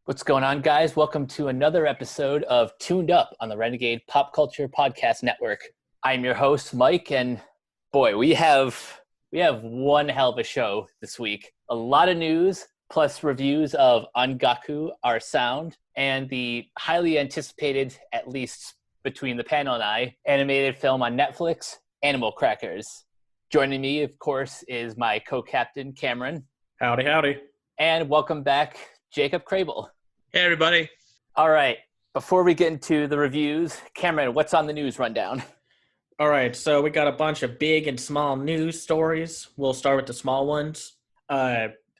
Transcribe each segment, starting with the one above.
What's going on, guys? Welcome to another episode of Tooned Up on the Renegade Pop Culture Podcast Network. I'm your host, Mike, and boy, we have one hell of a show this week. A lot of news, plus reviews of On-Gaku, Our Sound, and the highly anticipated, at least between the panel and I, animated film on Netflix, Animal Crackers. Joining me, of course, is my co-captain, Cameron. Howdy, howdy. And welcome back, Jacob Crable. Hey, everybody. All right. Before we get into the reviews, Cameron, what's on the news rundown? All right, so we got a bunch of big and small news stories. We'll start with the small ones.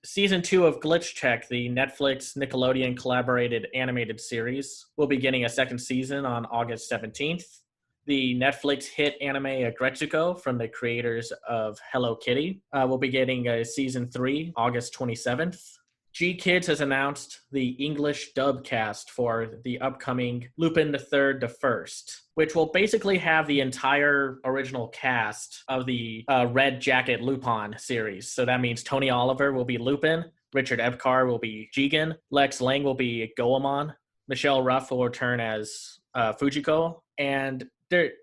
Season 2 of Glitch Check, the Netflix Nickelodeon collaborated animated series, will be getting a second season on August 17th. The Netflix hit anime Agretsuko from the creators of Hello Kitty will be getting a season 3 August 27th. G-Kids has announced the English dub cast for the upcoming Lupin III the First, which will basically have the entire original cast of the Red Jacket Lupin series. So that means Tony Oliver will be Lupin, Richard Epcar will be Jigen, Lex Lang will be Goemon, Michelle Ruff will return as Fujiko, and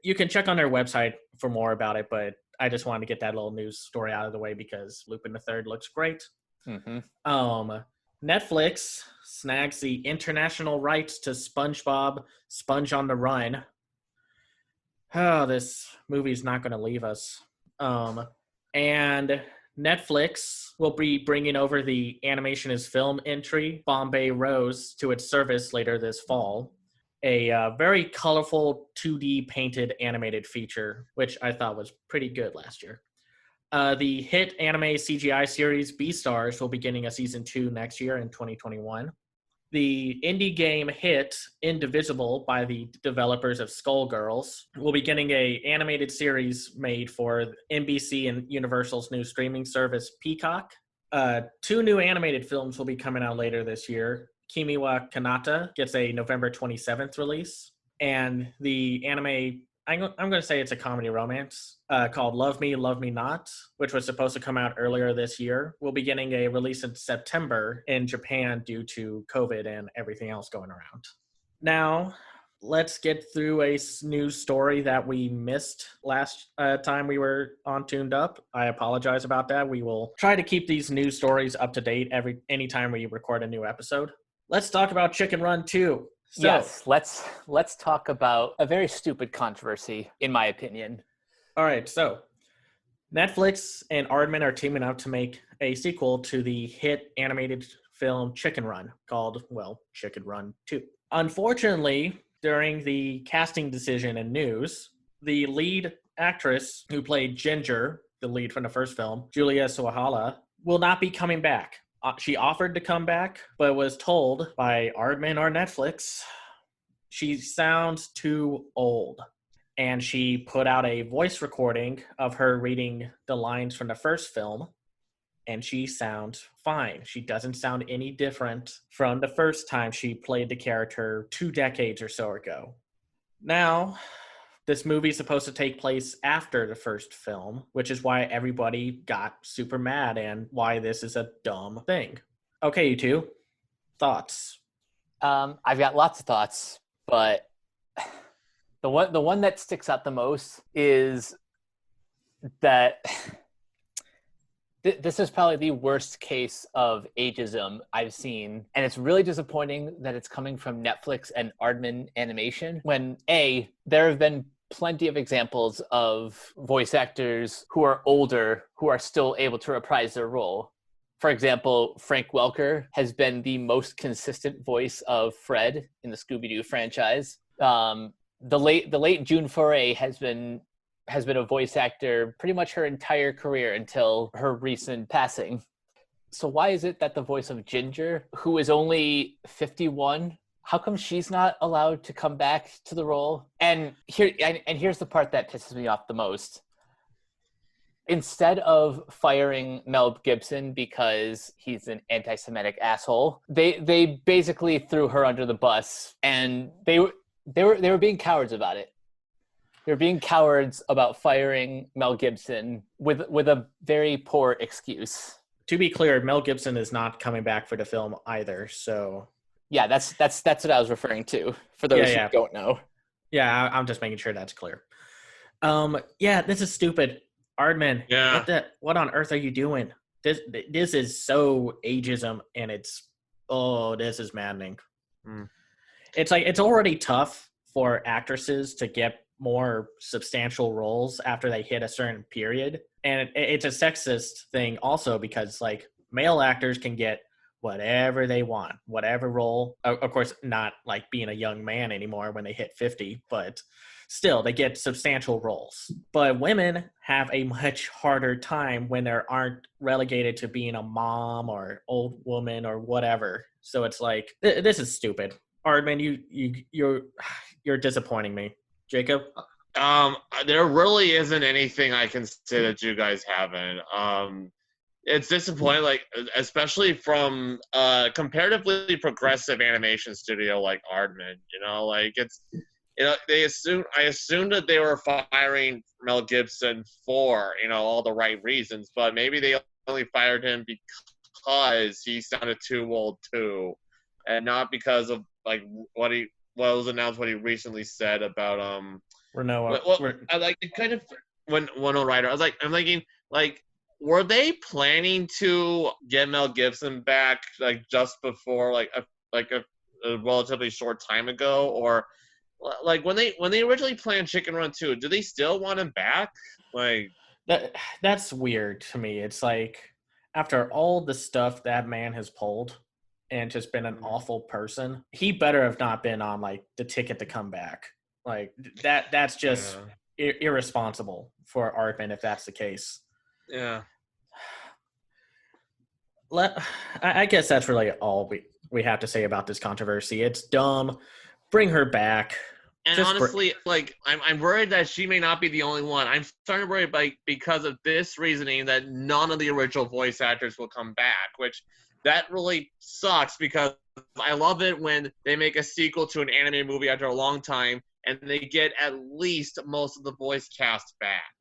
you can check on their website for more about it, but I just wanted to get that little news story out of the way because Lupin III looks great. Mm-hmm. Netflix snags the international rights to SpongeBob Sponge on the Run. Oh, this movie's not going to leave us. And Netflix will be bringing over the Animation is Film entry, Bombay Rose, to its service later this fall. A very colorful 2D painted animated feature, which I thought was pretty good last year. The hit anime CGI series Beastars will be getting a season 2 next year in 2021. The indie game hit Indivisible by the developers of Skullgirls will be getting an animated series made for NBC and Universal's new streaming service Peacock. 2 new animated films will be coming out later this year. Kimi wa Kanata gets a November 27th release, and the anime, I'm going to say it's a comedy romance called Love Me, Love Me Not, which was supposed to come out earlier this year. Will be getting a release in September in Japan due to COVID and everything else going around. Now, let's get through a news story that we missed last time we were on Tooned Up. I apologize about that. We will try to keep these news stories up to date anytime we record a new episode. Let's talk about Chicken Run 2. So, yes, let's talk about a very stupid controversy, in my opinion. All right, so Netflix and Aardman are teaming up to make a sequel to the hit animated film Chicken Run called, Chicken Run 2. Unfortunately, during the casting decision and news, the lead actress who played Ginger, the lead from the first film, Julia Sawalha, will not be coming back. She offered to come back, but was told by Aardman or Netflix she sounds too old. And she put out a voice recording of her reading the lines from the first film, and she sounds fine. She doesn't sound any different from the first time she played the character 2 decades or so ago. Now, this movie is supposed to take place after the first film, which is why everybody got super mad and why this is a dumb thing. Okay, you two. Thoughts? I've got lots of thoughts, but the one that sticks out the most is that this is probably the worst case of ageism I've seen. And it's really disappointing that it's coming from Netflix and Aardman Animation when, A, there have been plenty of examples of voice actors who are older who are still able to reprise their role. For example, Frank Welker has been the most consistent voice of Fred in the Scooby-Doo franchise. The late June Foray has been a voice actor pretty much her entire career until her recent passing. So why is it that the voice of Ginger, who is only 51, how come she's not allowed to come back to the role? And here's the part that pisses me off the most. Instead of firing Mel Gibson because he's an anti-Semitic asshole, they basically threw her under the bus, and they were being cowards about it. They're being cowards about firing Mel Gibson with a very poor excuse. To be clear, Mel Gibson is not coming back for the film either, so Yeah, that's what I was referring to for those who don't know. Yeah, I'm just making sure that's clear. Yeah, this is stupid. Aardman, Yeah. what on earth are you doing? This is so ageism, and this is maddening. It's like, it's already tough for actresses to get more substantial roles after they hit a certain period. And it's a sexist thing also, because like male actors can get whatever they want, whatever role. Of course, not like being a young man anymore when they hit 50, but still they get substantial roles. But women have a much harder time when they aren't relegated to being a mom or old woman or whatever. So it's like, this is stupid. Aardman, you're disappointing me. Jacob? There really isn't anything I can say that you guys haven't. It's disappointing, like, especially from a comparatively progressive animation studio like Aardman. Like, it's, I assumed that they were firing Mel Gibson for, all the right reasons, but maybe they only fired him because he sounded too old too, and not because of like what was announced, what he recently said about I like it kind of when Rider. I'm thinking, like, were they planning to get Mel Gibson back like just before like a relatively short time ago, or like when they originally planned Chicken Run 2, do they still want him back? Like, that's weird to me. It's like, after all the stuff that man has pulled and just been an awful person, he better have not been on like the ticket to come back. Like that's just irresponsible for Aardman if that's the case. Yeah. I guess that's really all we have to say about this controversy. It's dumb. Bring her back. And honestly, like, I'm worried that she may not be the only one. I'm starting to worry, like, because of this reasoning, that none of the original voice actors will come back, which that really sucks, because I love it when they make a sequel to an anime movie after a long time and they get at least most of the voice cast back.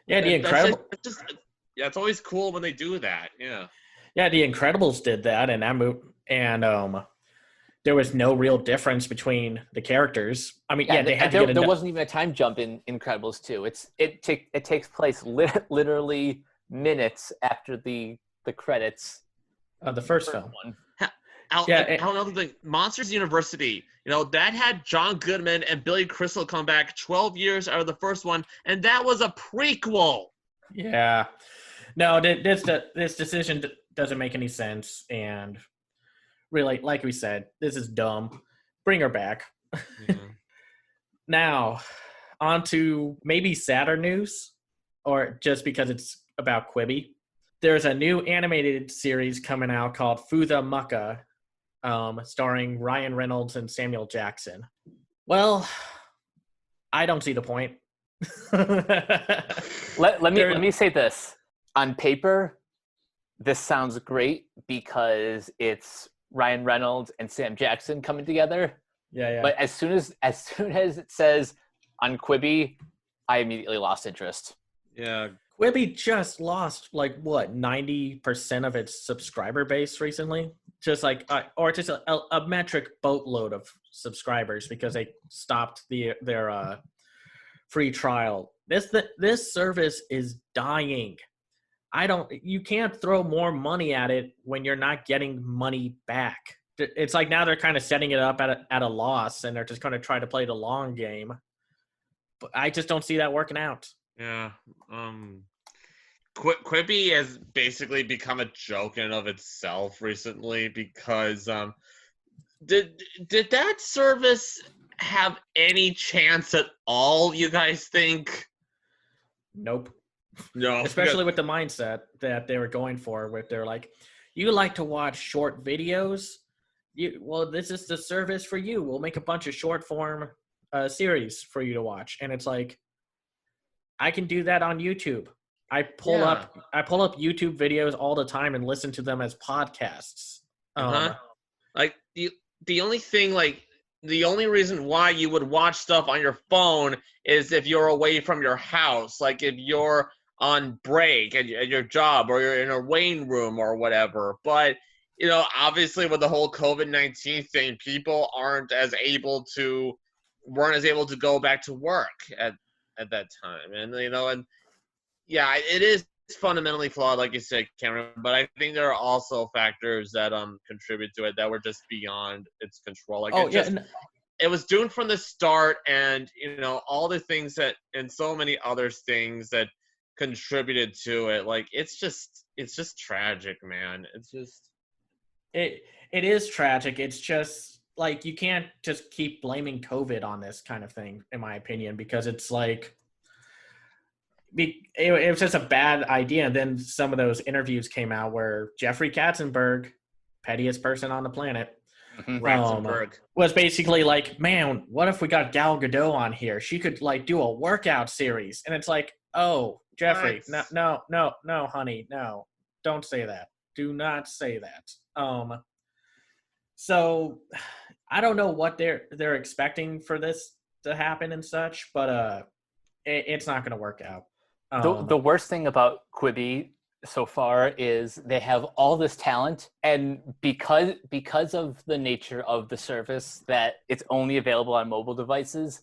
Yeah, The Incredibles. It's always cool when they do that. Yeah. Yeah, The Incredibles did that, and that movie, and there was no real difference between the characters. I mean, they had to get there wasn't even a time jump in Incredibles 2. It takes place literally minutes after the credits of the first film. One. Another thing, Monsters University, that had John Goodman and Billy Crystal come back 12 years out of the first one, and that was a prequel. Yeah. No, this decision doesn't make any sense, and really, like we said, this is dumb. Bring her back. Now, on to maybe sadder news, or just because it's about Quibi. There's a new animated series coming out called Fuda Mucka, starring Ryan Reynolds and Samuel Jackson. Well, I don't see the point. Let me say this. On paper, this sounds great because it's Ryan Reynolds and Sam Jackson coming together. Yeah. But as soon as it says on Quibi, I immediately lost interest. Yeah. Quibi just lost 90% of its subscriber base recently. Just or just a metric boatload of subscribers because they stopped their free trial. This service is dying. You can't throw more money at it when you're not getting money back. It's like now they're kind of setting it up at a loss, and they're just going to try to play the long game. But I just don't see that working out. Yeah. Quibi has basically become a joke in and of itself recently because did that service have any chance at all, you guys think? Nope. No. Especially with the mindset that they were going for, where they're like, you like to watch short videos? This is the service for you. We'll make a bunch of short form series for you to watch. And it's like, I can do that on YouTube. I pull up YouTube videos all the time and listen to them as podcasts. Like the only thing, like the only reason why you would watch stuff on your phone is if you're away from your house, like if you're on break at your job or you're in a waiting room or whatever. But obviously with the whole COVID-19 thing, people weren't as able to go back to work at that time. And, and yeah, it is fundamentally flawed, like you said, Cameron, but I think there are also factors that contribute to it that were just beyond its control. It was doomed from the start, and all the things that, and so many other things that contributed to it. Like it's just tragic, man. It's just it is tragic. It's just like you can't just keep blaming COVID on this kind of thing, in my opinion, because it's like it was just a bad idea. And then some of those interviews came out where Jeffrey Katzenberg, pettiest person on the planet, was basically like, man, what if we got Gal Gadot on here? She could like do a workout series. And it's like, oh, Jeffrey, no, honey, no, don't say that. Do not say that. So I don't know what they're expecting for this to happen and such, but it's not going to work out. The worst thing about Quibi so far is they have all this talent, and because of the nature of the service that it's only available on mobile devices,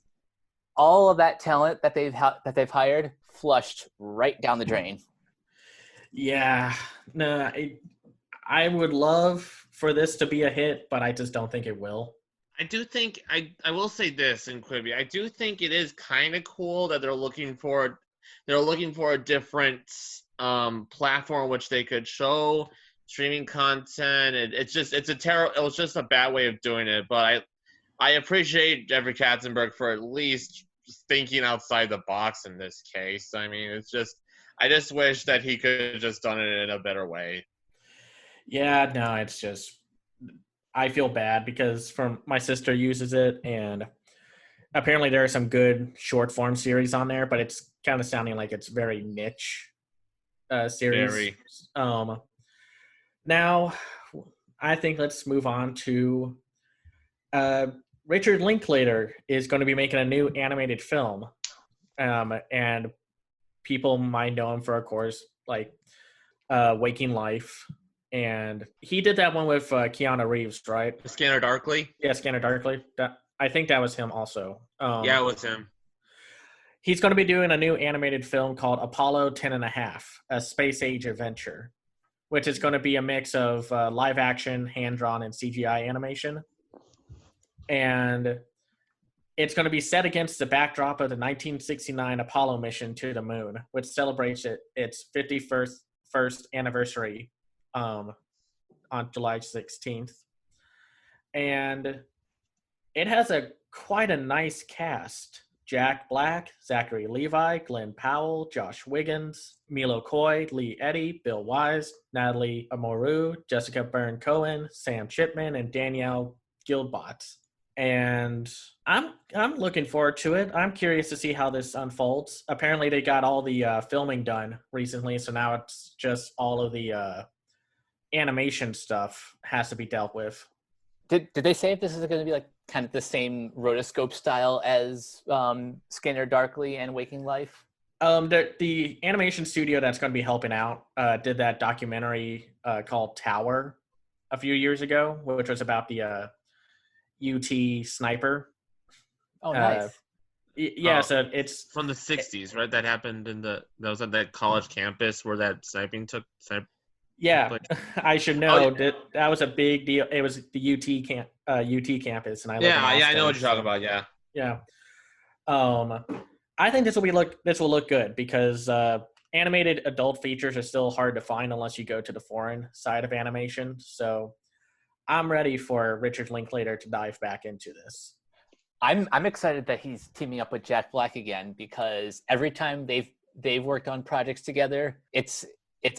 all of that talent that they've hired flushed right down the drain. Yeah, no, I would love for this to be a hit, but I just don't think it will. I do think I will say this in Quibi. I do think it is kind of cool that they're looking for a different platform which they could show streaming content. It was just a bad way of doing it, but I appreciate Jeffrey Katzenberg for at least thinking outside the box in this case. I mean, I just wish that he could have just done it in a better way. Yeah, no, it's just I feel bad because my sister uses it, and apparently there are some good short form series on there, but it's kind of sounding like it's very niche series. Very. Now, I think let's move on to Richard Linklater is going to be making a new animated film, and people might know him for, of course, like Waking Life. And he did that one with Keanu Reeves, right? Scanner Darkly? Yeah, Scanner Darkly. I think that was him also. Yeah, it was him. He's going to be doing a new animated film called Apollo 10.5, a space age adventure, which is going to be a mix of live action, hand-drawn, and CGI animation. And it's going to be set against the backdrop of the 1969 Apollo mission to the moon, which celebrates its 51st anniversary on July 16th. And it has quite a nice cast. Jack Black, Zachary Levi, Glenn Powell, Josh Wiggins, Milo Coy, Lee Eddy, Bill Wise, Natalie Amoru, Jessica Byrne-Cohen, Sam Chipman, and Danielle Gilbot. And I'm looking forward to it. I'm curious to see how this unfolds. Apparently they got all the filming done recently, so now it's just all of the animation stuff has to be dealt with. Did they say if this is going to be like kind of the same rotoscope style as Scanner Darkly and Waking Life? The animation studio that's going to be helping out did that documentary called Tower a few years ago, which was about the UT sniper. Oh, nice. Yeah, so it's from the 60s, right? That happened that was at that college campus where that sniping took. Yeah, I should know that was a big deal. It was the UT campus, and I know what you're talking about. Yeah. I think this will look good because animated adult features are still hard to find unless you go to the foreign side of animation. So I'm ready for Richard Linklater to dive back into this. I'm excited that he's teaming up with Jack Black again because every time they've worked on projects together, it's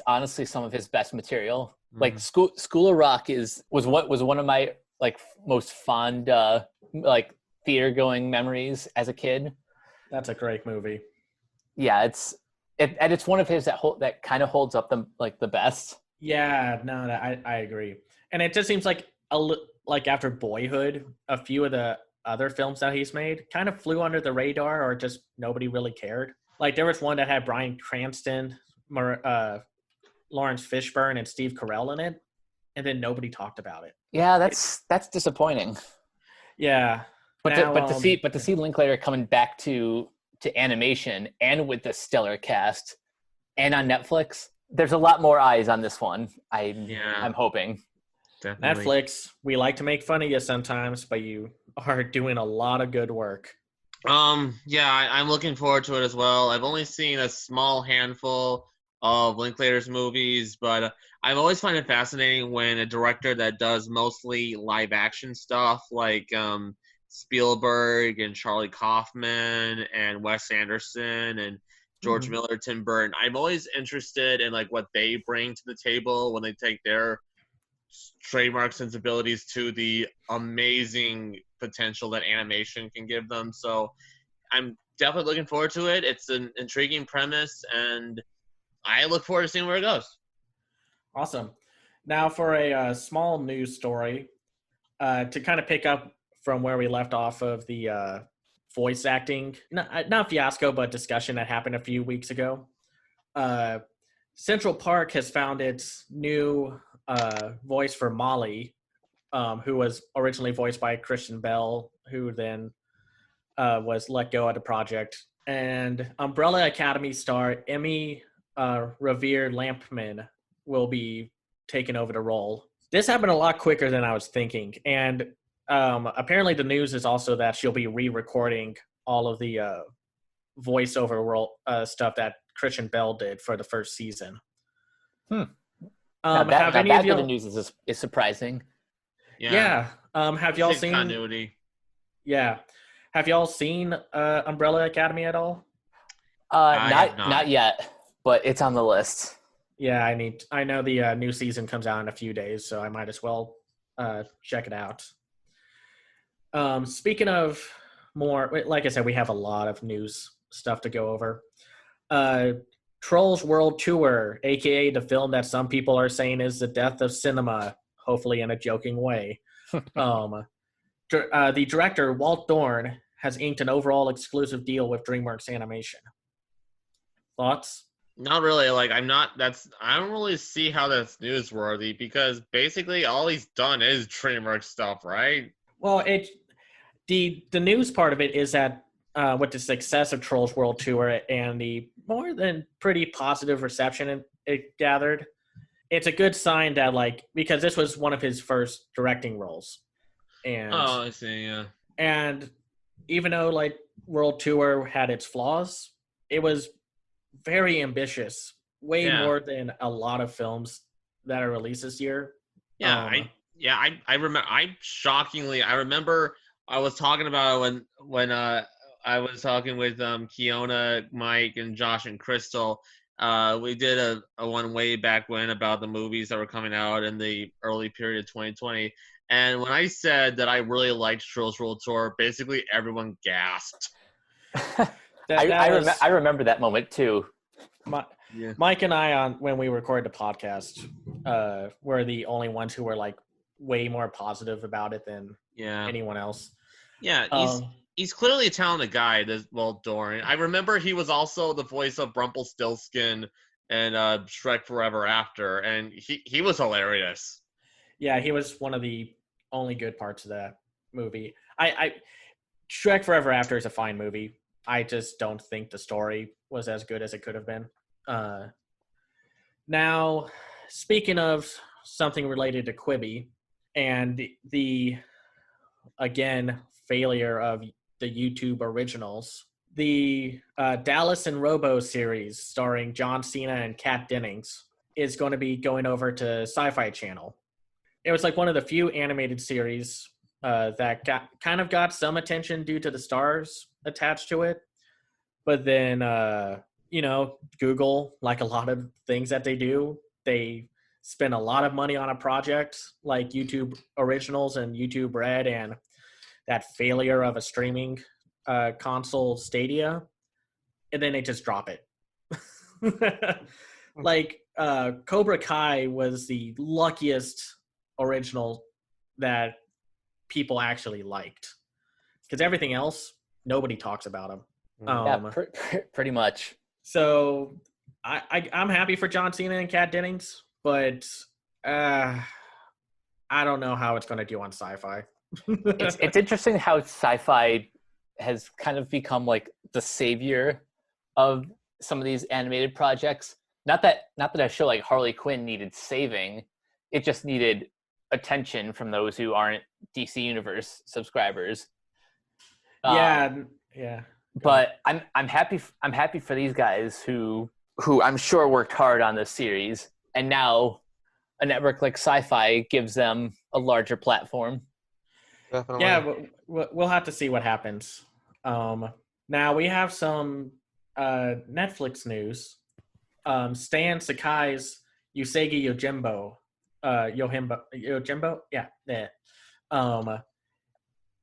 honestly some of his best material. Mm-hmm. Like School of Rock was one of my like most fond like theater going memories as a kid. That's a great movie. Yeah, it's one of his that kind of holds up the best. Yeah, no, I agree. And it just seems like after Boyhood, a few of the other films that he's made kind of flew under the radar or just nobody really cared. Like there was one that had Bryan Cranston, Lawrence Fishburne, and Steve Carell in it. and then nobody talked about it. Yeah, that's disappointing. Yeah. But Now, to see Linklater coming back to animation and with the stellar cast and on Netflix, there's a lot more eyes on this one. I'm hoping. Definitely. Netflix, we like to make fun of you sometimes, but you are doing a lot of good work. Yeah, I'm looking forward to it as well. I've only seen a small handful of Linklater's movies, but I've always find it fascinating when a director that does mostly live action stuff, like Spielberg and Charlie Kaufman and Wes Anderson and George Miller, Tim Burton. I'm always interested in like what they bring to the table when they take their trademark sensibilities to the amazing potential that animation can give them. So I'm definitely looking forward to it. It's an intriguing premise, and I look forward to seeing where it goes. Awesome. Now for a small news story to kind of pick up from where we left off of the voice acting, not fiasco, but discussion that happened a few weeks ago. Central Park has found its new voice for Molly, who was originally voiced by Christian Bell, who then was let go of the project. And Umbrella Academy star Emmy Revere Lampman will be taking over the role. This happened a lot quicker than I was thinking. And apparently the news is also that she'll be re-recording all of the voiceover role stuff that Christian Bell did for the first season. That bit of news is surprising. Yeah. Have y'all seen continuity? Yeah. Have y'all seen Umbrella Academy at all? Not yet, but it's on the list. Yeah, I know the new season comes out in a few days, so I might as well check it out. Speaking of more, like I said, we have a lot of news stuff to go over. Trolls World Tour, aka the film that some people are saying is the death of cinema, hopefully in a joking way. The director, Walt Thorne, has inked an overall exclusive deal with DreamWorks Animation. Thoughts? Not really. Like, I don't really see how that's newsworthy, because basically all he's done is DreamWorks stuff, right? Well, the news part of it is that with the success of Trolls World Tour and the more than pretty positive reception it gathered, it's a good sign that, like, because this was one of his first directing roles. And I see, yeah. And even though, like, World Tour had its flaws, it was very ambitious, way more than a lot of films that are released this year. I remember. I remember I was talking about it when I was talking with Kiona, Mike, and Josh and Crystal. We did a one way back when about the movies that were coming out in the early period of 2020. And when I said that I really liked Trolls World Tour, basically everyone gasped. I remember that moment too. Mike and I, when we recorded the podcast, were the only ones who were like way more positive about it than anyone else. Yeah, he's clearly a talented guy, this Walt Thorne. I remember he was also the voice of Rumpelstiltskin and Shrek Forever After, and he was hilarious. Yeah, he was one of the only good parts of that movie. Shrek Forever After is a fine movie. I just don't think the story was as good as it could have been. Now, speaking of something related to Quibi and the again, failure of the YouTube originals, the Dallas and Robo series starring John Cena and Kat Dennings is going to be going over to Sci-Fi Channel. It was like one of the few animated series that got some attention due to the stars attached to it. But then, Google, like a lot of things that they do, they spend a lot of money on a project like YouTube Originals and YouTube Red and that failure of a streaming console Stadia, and then they just drop it. Like Cobra Kai was the luckiest original that people actually liked, because everything else, nobody talks about them. Pretty much. So I'm happy for John Cena and Kat Dennings, but I don't know how it's going to do on Sci-Fi. It's interesting how sci-fi has kind of become like the savior of some of these animated projects. Not that a show like Harley Quinn needed saving, it just needed attention from those who aren't DC Universe subscribers. Yeah, yeah. But I'm happy for these guys who I'm sure worked hard on this series, and now a network like Sci-Fi gives them a larger platform. Definitely. Yeah, we'll have to see what happens. Now we have some Netflix news. Stan Sakai's Usagi Yojimbo, yeah.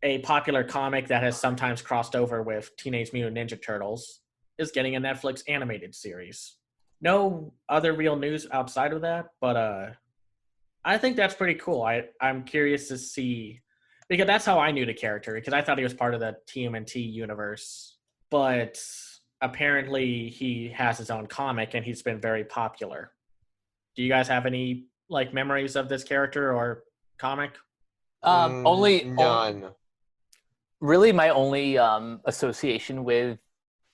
A popular comic that has sometimes crossed over with Teenage Mutant Ninja Turtles is getting a Netflix animated series. No other real news outside of that, but I think that's pretty cool. I'm curious to see, because that's how I knew the character, because I thought he was part of the TMNT universe, but apparently he has his own comic and he's been very popular. Do you guys have any like memories of this character or comic? None. Really, my only association with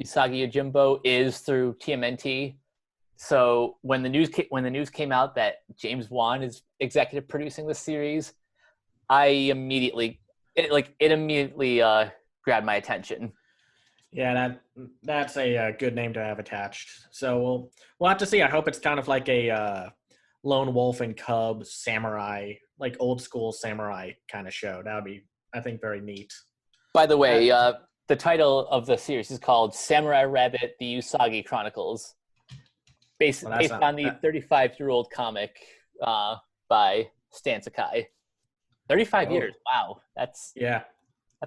Usagi Yojimbo is through TMNT. So when the news came out that James Wan is executive producing the series, it immediately grabbed my attention. Yeah, that's a good name to have attached. So we'll have to see. I hope it's kind of like a lone wolf and cub samurai, like old school samurai kind of show. That would be, I think, very neat. By the way, the title of the series is called Samurai Rabbit: The Usagi Chronicles, based on the 35-year-old comic by Stan Sakai. 35 years. Wow, that's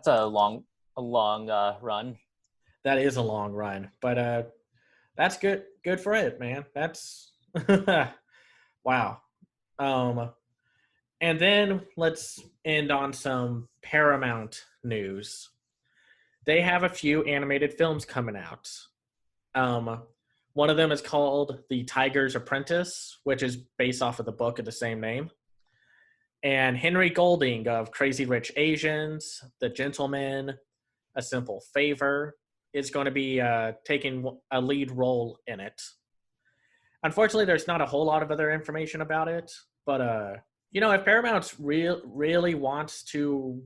a long run. That is a long run, but that's good for it, man. That's wow. And then let's end on some Paramount news. They have a few animated films coming out. One of them is called The Tiger's Apprentice, which is based off of the book of the same name. And Henry Golding of Crazy Rich Asians, The Gentleman, A Simple Favor is going to be taking a lead role in it. Unfortunately, there's not a whole lot of other information about it, but if Paramount really wants to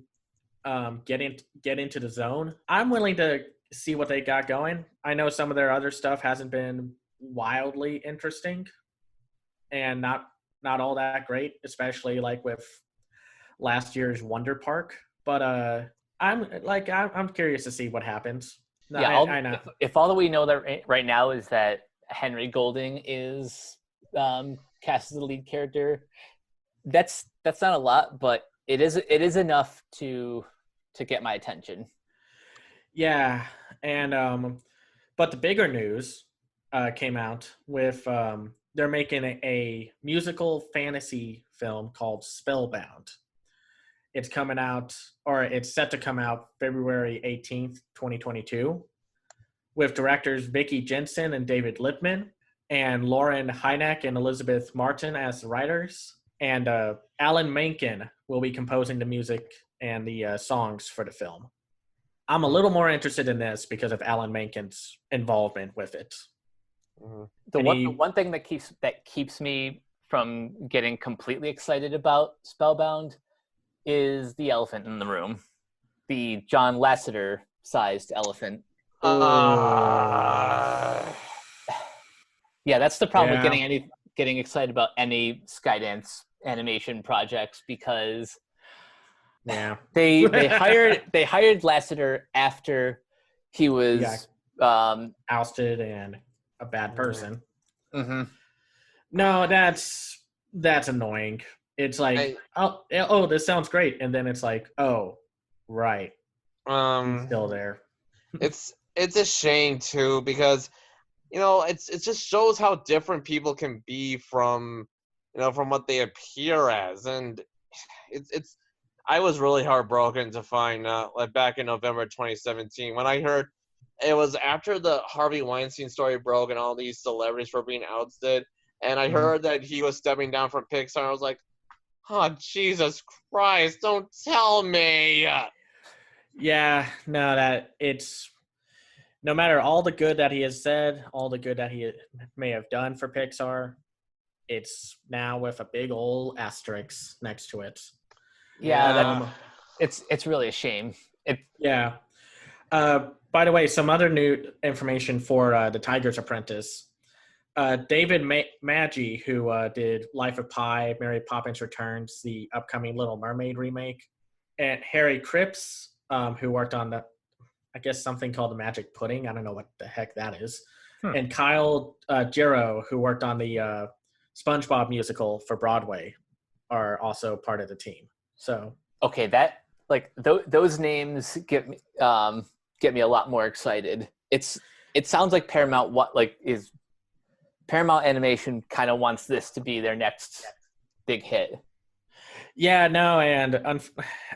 get into the zone, I'm willing to see what they got going. I know some of their other stuff hasn't been wildly interesting and not all that great, especially like with last year's Wonder Park. But I'm curious to see what happens. No, yeah, I know. If all that we know that right now is that Henry Golding is cast as the lead character, that's not a lot, but it is enough to get my attention. Yeah, and but the bigger news came out with they're making a musical fantasy film called Spellbound. It's coming out, or it's set to come out February 18th, 2022, with directors Vicky Jensen and David Lippman, and Lauren Hynek and Elizabeth Martin as the writers. And Alan Menken will be composing the music and the songs for the film. I'm a little more interested in this because of Alan Menken's involvement with it. Mm-hmm. The one thing that keeps me from getting completely excited about Spellbound is the elephant in the room, the John Lasseter sized elephant. Yeah, that's the problem with getting excited about any Skydance animation projects, because they hired Lasseter after he was ousted and a bad person. Mm-hmm. No, that's annoying. It's like, this sounds great, and then it's like, oh, right, he's still there. It's a shame too, because it just shows how different people can be from what they appear as, and it's I was really heartbroken to find like back in November 2017 when I heard it was after the Harvey Weinstein story broke and all these celebrities were being ousted, and I heard that he was stepping down from Pixar. I was like, Oh, Jesus Christ, don't tell me. Yeah, no, that it's no matter all the good that he has said, all the good that he may have done for Pixar, it's now with a big old asterisk next to it. Yeah, Um, it's really a shame. yeah. By the way, some other new information for The Tiger's Apprentice. David Maggi, who did Life of Pi, Mary Poppins Returns, the upcoming Little Mermaid remake, and Harry Cripps, who worked on I guess something called the Magic Pudding. I don't know what the heck that is. And Kyle Giro, who worked on the SpongeBob musical for Broadway, are also part of the team. So Okay, that like those names get me a lot more excited. It sounds like Paramount is Paramount Animation kind of wants this to be their next big hit. yeah, no, and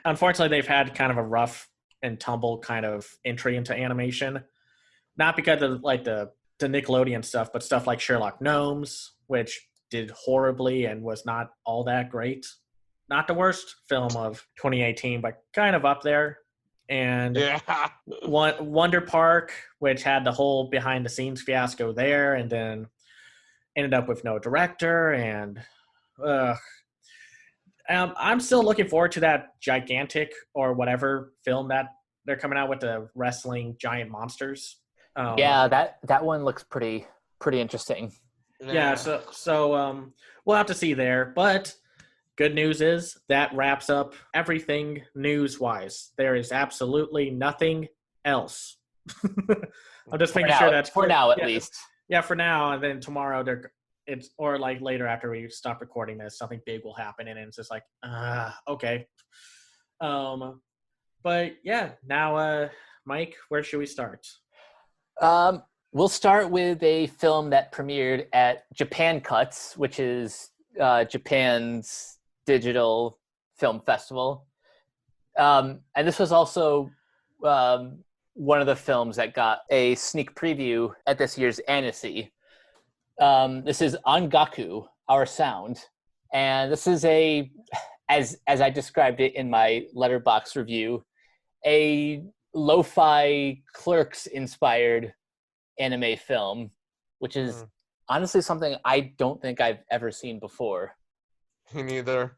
unfortunately, they've had kind of a rough and tumble kind of entry into animation. Not because of like the Nickelodeon stuff, but stuff like Sherlock Gnomes, which did horribly and was not all that great. Not the worst film of 2018, but kind of up there. And Yeah. Wonder Park, which had the whole behind the scenes fiasco there, and then ended up with no director. And I'm still looking forward to that gigantic or whatever film that they're coming out with, the wrestling giant monsters. Yeah, that one looks pretty interesting. Yeah, so we'll have to see there. But good news is that wraps up everything news-wise. There is absolutely nothing else. I'm just making sure that's for now at least. Yeah, for now, and then tomorrow or like later after we stop recording this, something big will happen, and it's just like, okay. But yeah, now, Mike, where should we start? We'll start with a film that premiered at Japan Cuts, which is Japan's digital film festival. And this was also one of the films that got a sneak preview at this year's Annecy. This is On-Gaku, Our Sound. And this is as I described it in my Letterboxd review, a lo-fi Clerks-inspired anime film, which is honestly something I don't think I've ever seen before. Me neither.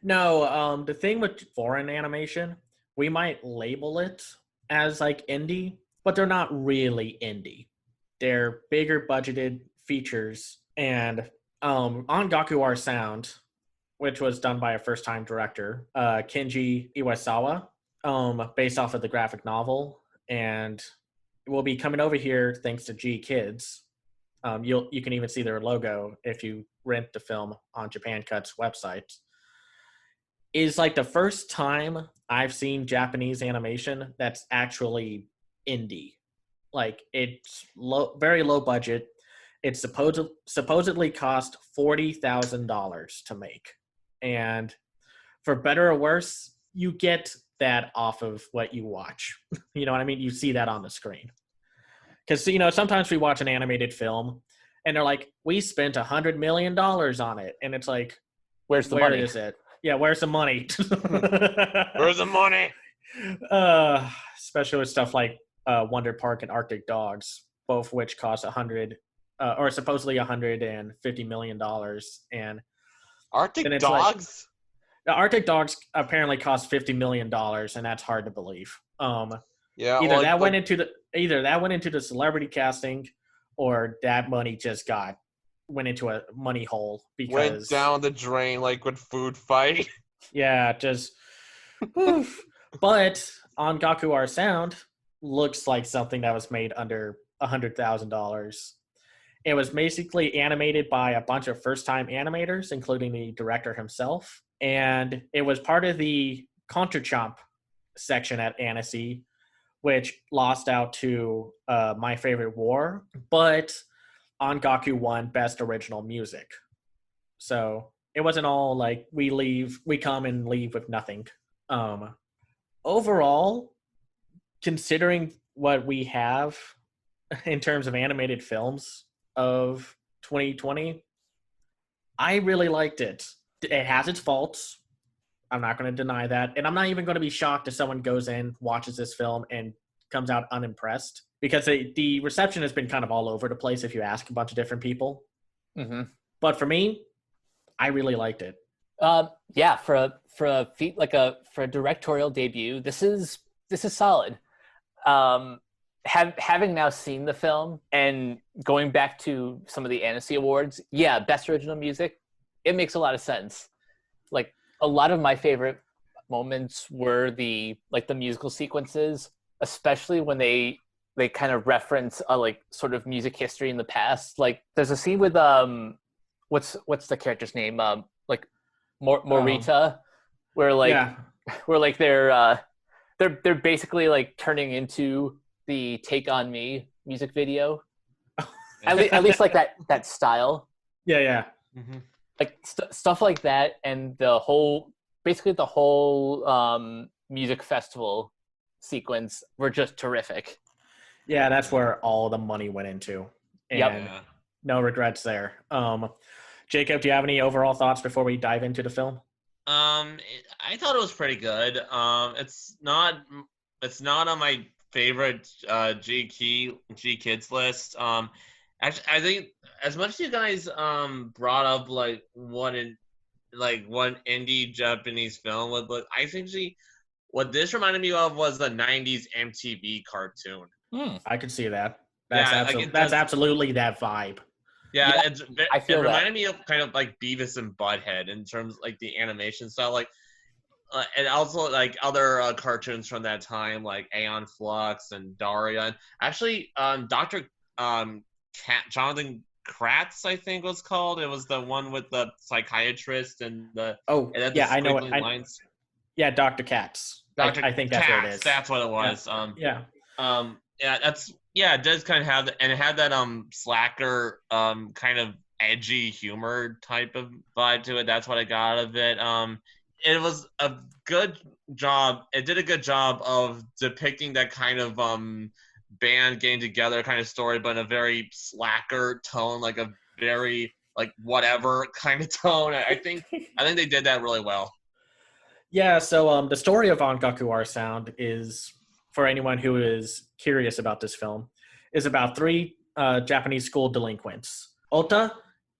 No, the thing with foreign animation, we might label it as like indie, but they're not really indie. They're bigger budgeted features. And On-Gaku Our Sound, which was done by a first-time director, Kenji Iwasawa, based off of the graphic novel, and will be coming over here thanks to G Kids. You can even see their logo if you rent the film on Japan Cut's website. Is like the first time I've seen Japanese animation that's actually indie. Like it's very low budget. It's supposedly cost $40,000 to make, and for better or worse, you get that off of what you watch. You know what I mean? You see that on the screen. Because, sometimes we watch an animated film and they're like, we spent $100 million on it. And it's like, where is it? Yeah, where's the money? Where's the money? Especially with stuff like Wonder Park and Arctic Dogs, both which cost or supposedly $150 million. And Arctic Dogs? The Arctic Dogs apparently cost $50 million, and that's hard to believe. Yeah, either that went into the celebrity casting, or that money just went into a money hole because went down the drain like with Food Fight. Yeah, just. But On-Gaku Our Sound looks like something that was made under $100,000. It was basically animated by a bunch of first-time animators, including the director himself. And it was part of the Contre-Champ section at Annecy, which lost out to My Favorite War, but On-Gaku won Best Original Music. So it wasn't all like we come and leave with nothing. Overall, considering what we have in terms of animated films of 2020, I really liked it. It has its faults. I'm not going to deny that. And I'm not even going to be shocked if someone goes in, watches this film, and comes out unimpressed. Because the reception has been kind of all over the place if you ask a bunch of different people. Mm-hmm. But for me, I really liked it. Yeah, for a directorial debut, this is solid. Having now seen the film and going back to some of the Annecy awards, yeah, best original music, it makes a lot of sense. Like a lot of my favorite moments were the musical sequences, especially when they kind of reference like sort of music history in the past. Like there's a scene with what's the character's name? Like Morita, where they're basically like turning into the Take On Me music video. at least like that style. Yeah. Mm-hmm. Like stuff like that, and the whole music festival sequence were just terrific. Yeah, that's where all the money went into. And Yep. No regrets there. Jacob, do you have any overall thoughts before we dive into the film? I thought it was pretty good. It's not on my favorite G Kids list. Actually, I think as much as you guys brought up like what indie Japanese film would look, I think what this reminded me of was the '90s MTV cartoon. I could see that. That's That's absolutely that vibe. Yeah, I feel it that. reminded me of kind of like Beavis and Butthead in terms of like the animation style, like, and also like other cartoons from that time, like Aeon Flux and Daria. And actually, Dr. Jonathan Kratz, I think was called. It was the one with the psychiatrist and the I know it. Lines. Yeah, Dr. Katz. I think that's what it is. That's what it was. Yeah. It does kind of have, and it had that slacker kind of edgy humor type of vibe to it. That's what I got out of it. It was a good job. It did a good job of depicting that kind of band getting together kind of story, but in a very slacker tone, like a very like whatever kind of tone. I think they did that really well. Yeah, so the story of On-Gaku Our Sound is, for anyone who is curious about this film, is about three Japanese school delinquents, Ota,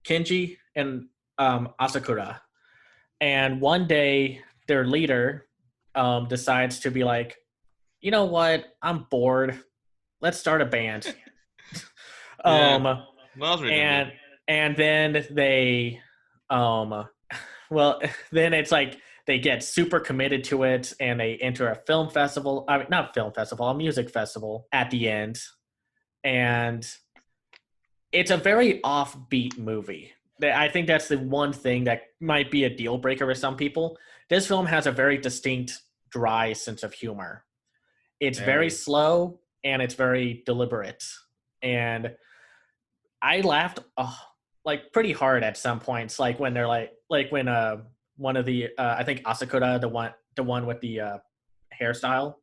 Kenji, and Asakura. And one day, their leader decides to be like, you know what? I'm bored. Let's start a band. Yeah. And then they, then it's like they get super committed to it, and they enter a music festival at the end. And it's a very offbeat movie. I think that's the one thing that might be a deal breaker for some people. This film has a very distinct, dry sense of humor. It's very slow, and it's very deliberate. And I laughed like pretty hard at some points, like when they're like when one of the I think Asakura, the one with the hairstyle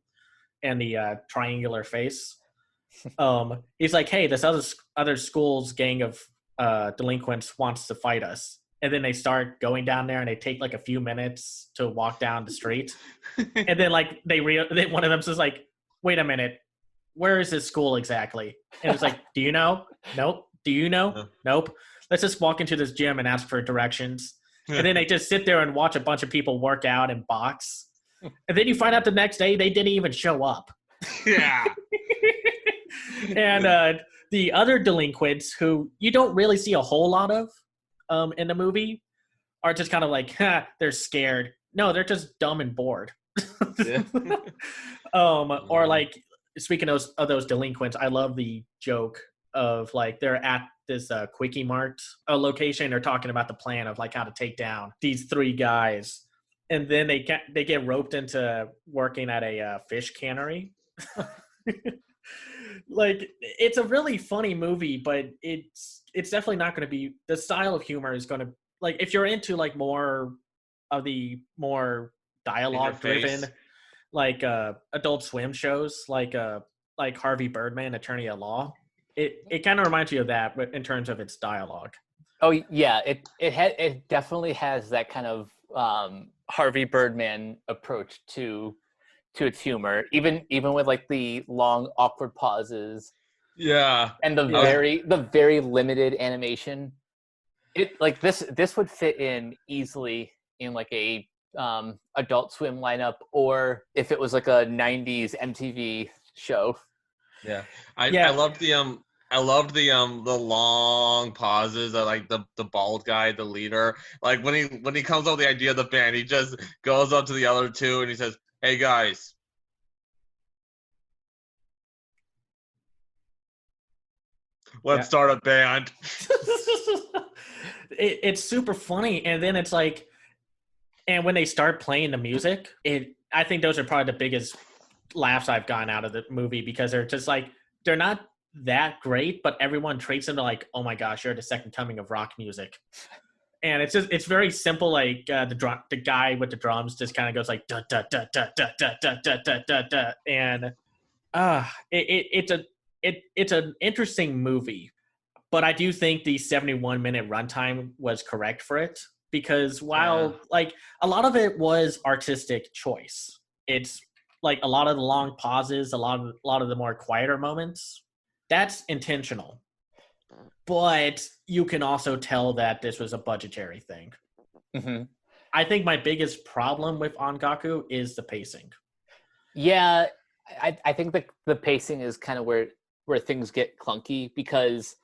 and the triangular face, he's like, hey, this other school's gang of delinquents wants to fight us. And then they start going down there, and they take like a few minutes to walk down the street. And then like one of them says like, wait a minute, where is this school exactly? And it's like, do you know? Nope. Do you know? No. Nope. Let's just walk into this gym and ask for directions. And then they just sit there and watch a bunch of people work out and box. And then you find out the next day they didn't even show up. Yeah. And the other delinquents, who you don't really see a whole lot of in the movie, are just kind of like, they're scared. No, they're just dumb and bored. Or like, speaking of those delinquents, I love the joke of like they're at this Quickie Mart location. They're talking about the plan of like how to take down these three guys, and then they get roped into working at a fish cannery. Like, it's a really funny movie, but it's definitely not going to be, the style of humor is going to, like, if you're into like more of the more dialogue driven, like Adult Swim shows, like Harvey Birdman, Attorney at Law, it kind of reminds you of that, but in terms of its dialogue. Oh yeah, it definitely has that kind of Harvey Birdman approach to its humor, even with like the long awkward pauses Yeah. and the Yeah. very limited animation. It like this would fit in easily in like a Adult Swim lineup, or if it was like a 90s MTV show. Yeah. I Yeah. loved the long pauses of like the bald guy, the leader. Like when he comes up with the idea of the band, he just goes up to the other two and he says, "Hey guys, let's start a band." It's super funny, and then it's like, and when they start playing the music, I think those are probably the biggest laughs I've gotten out of the movie, because they're just like, they're not that great, but everyone treats them to like, oh my gosh, you're the second coming of rock music. And it's very simple. Like the guy with the drums just kind of goes like da da da da da da da da da da da, and it's an interesting movie. But I do think the 71-minute runtime was correct for it, because while like a lot of it was artistic choice, it's like a lot of the long pauses, a lot of the more quieter moments, that's intentional. But you can also tell that this was a budgetary thing. Mm-hmm. I think my biggest problem with On-Gaku is the pacing. Yeah, I think the pacing is kind of where things get clunky, because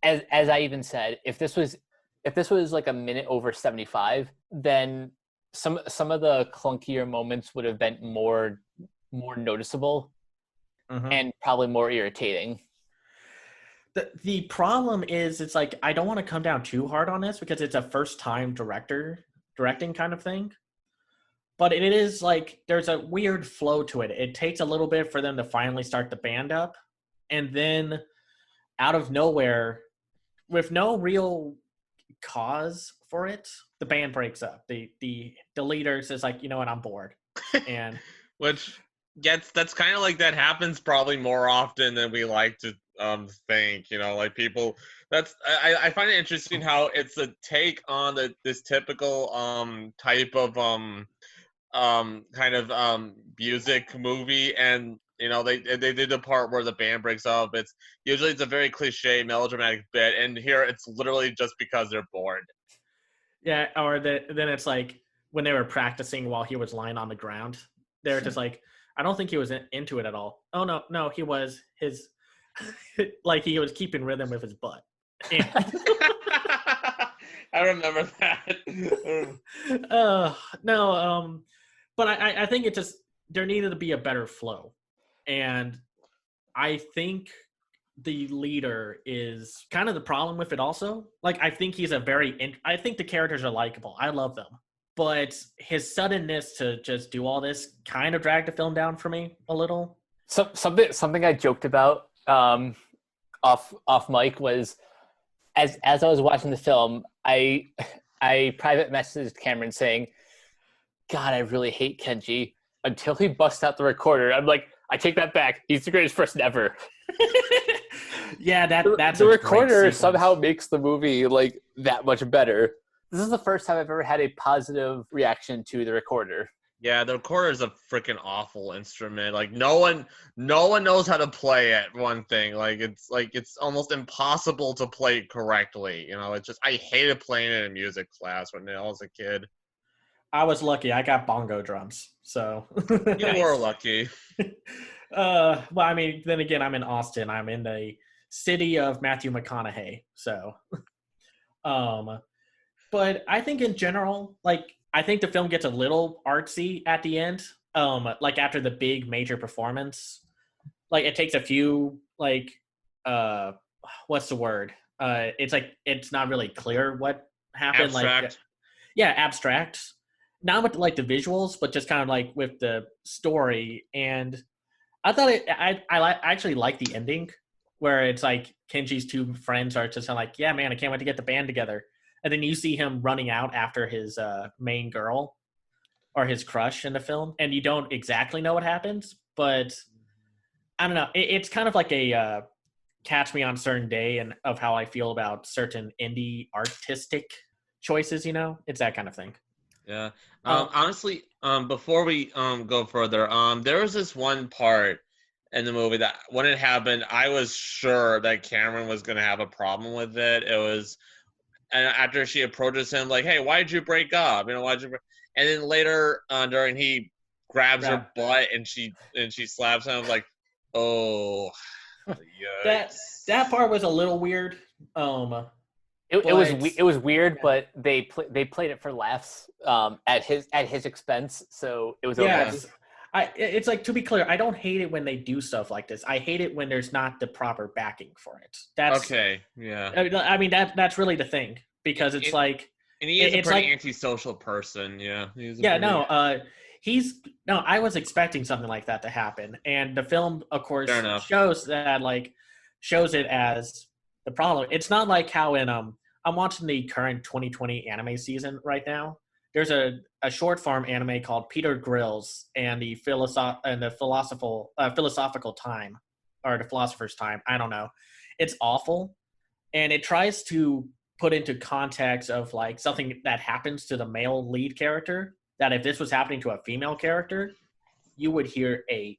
as I even said, if this was like a minute over 75, then some of the clunkier moments would have been more noticeable and probably more irritating. The problem is, it's like, I don't want to come down too hard on this because it's a first time directing kind of thing. But it is like, there's a weird flow to it. It takes a little bit for them to finally start the band up. And then out of nowhere, with no real cause for it, the band breaks up. The leader says like, you know what, I'm bored. And Which that's kind of like, that happens probably more often than we like to think. You know, like people. I find it interesting how it's a take on this typical type of kind of music movie, and you know they did the part where the band breaks up. It's usually a very cliche melodramatic bit, and here it's literally just because they're bored. yeah, or then it's like when they were practicing while he was lying on the ground, they're just like, I don't think he was into it at all. Oh no, he was his like he was keeping rhythm with his butt. And, I remember that. no, but I think it just, there needed to be a better flow, and I think the leader is kind of the problem with it also. Like, I think he's I think the characters are likable. I love them. But his suddenness to just do all this kind of dragged the film down for me a little. Something I joked about off mic was, as I was watching the film, I private messaged Cameron saying, God, I really hate Kenji, until he busts out the recorder. I'm like, I take that back. He's the greatest person ever. Yeah, that's the recorder somehow makes the movie like that much better. This is the first time I've ever had a positive reaction to the recorder. Yeah, the recorder is a freaking awful instrument. Like no one knows how to play it. One thing, it's almost impossible to play it correctly. You know, it's just, I hated playing it in music class when I was a kid. I was lucky. I got bongo drums, so You were lucky. Well, I mean, then again, I'm in Austin. I'm in the city of Matthew McConaughey, so. But I think in general, like, I think the film gets a little artsy at the end. Like after the big major performance, like it takes a few like, what's the word? It's like, it's not really clear what happened. Abstract. Like, yeah, abstract. Not with like the visuals, but just kind of like with the story. And I thought I actually like the ending, where it's like Kenji's two friends are just like, yeah, man, I can't wait to get the band together. And then you see him running out after his main girl or his crush in the film, and you don't exactly know what happens, but I don't know. It's kind of like a catch me on a certain day and of how I feel about certain indie artistic choices. It's that kind of thing. Yeah. Um, Honestly, before we go further, there was this one part in the movie that when it happened, I was sure that Cameron was going to have a problem with it. It was, and after she approaches him, like, "Hey, why'd you break up? Why'd you?" And then later, during he grabs her butt and she slaps him, I was like, "Oh, yikes!" That part was a little weird. It was weird, but they played it for laughs at his expense, so it was okay. It's like, to be clear, I don't hate it when they do stuff like this. I hate it when there's not the proper backing for it. That's okay. Yeah. I mean that's really the thing, because it's like, and he is a pretty antisocial person. Yeah. I was expecting something like that to happen, and the film, of course, shows it as the problem. It's not like how in I'm watching the current 2020 anime season right now. There's a short form anime called Peter Grills and the philosophical time, or the philosopher's time. I don't know. It's awful, and it tries to put into context of like something that happens to the male lead character, that if this was happening to a female character, you would hear a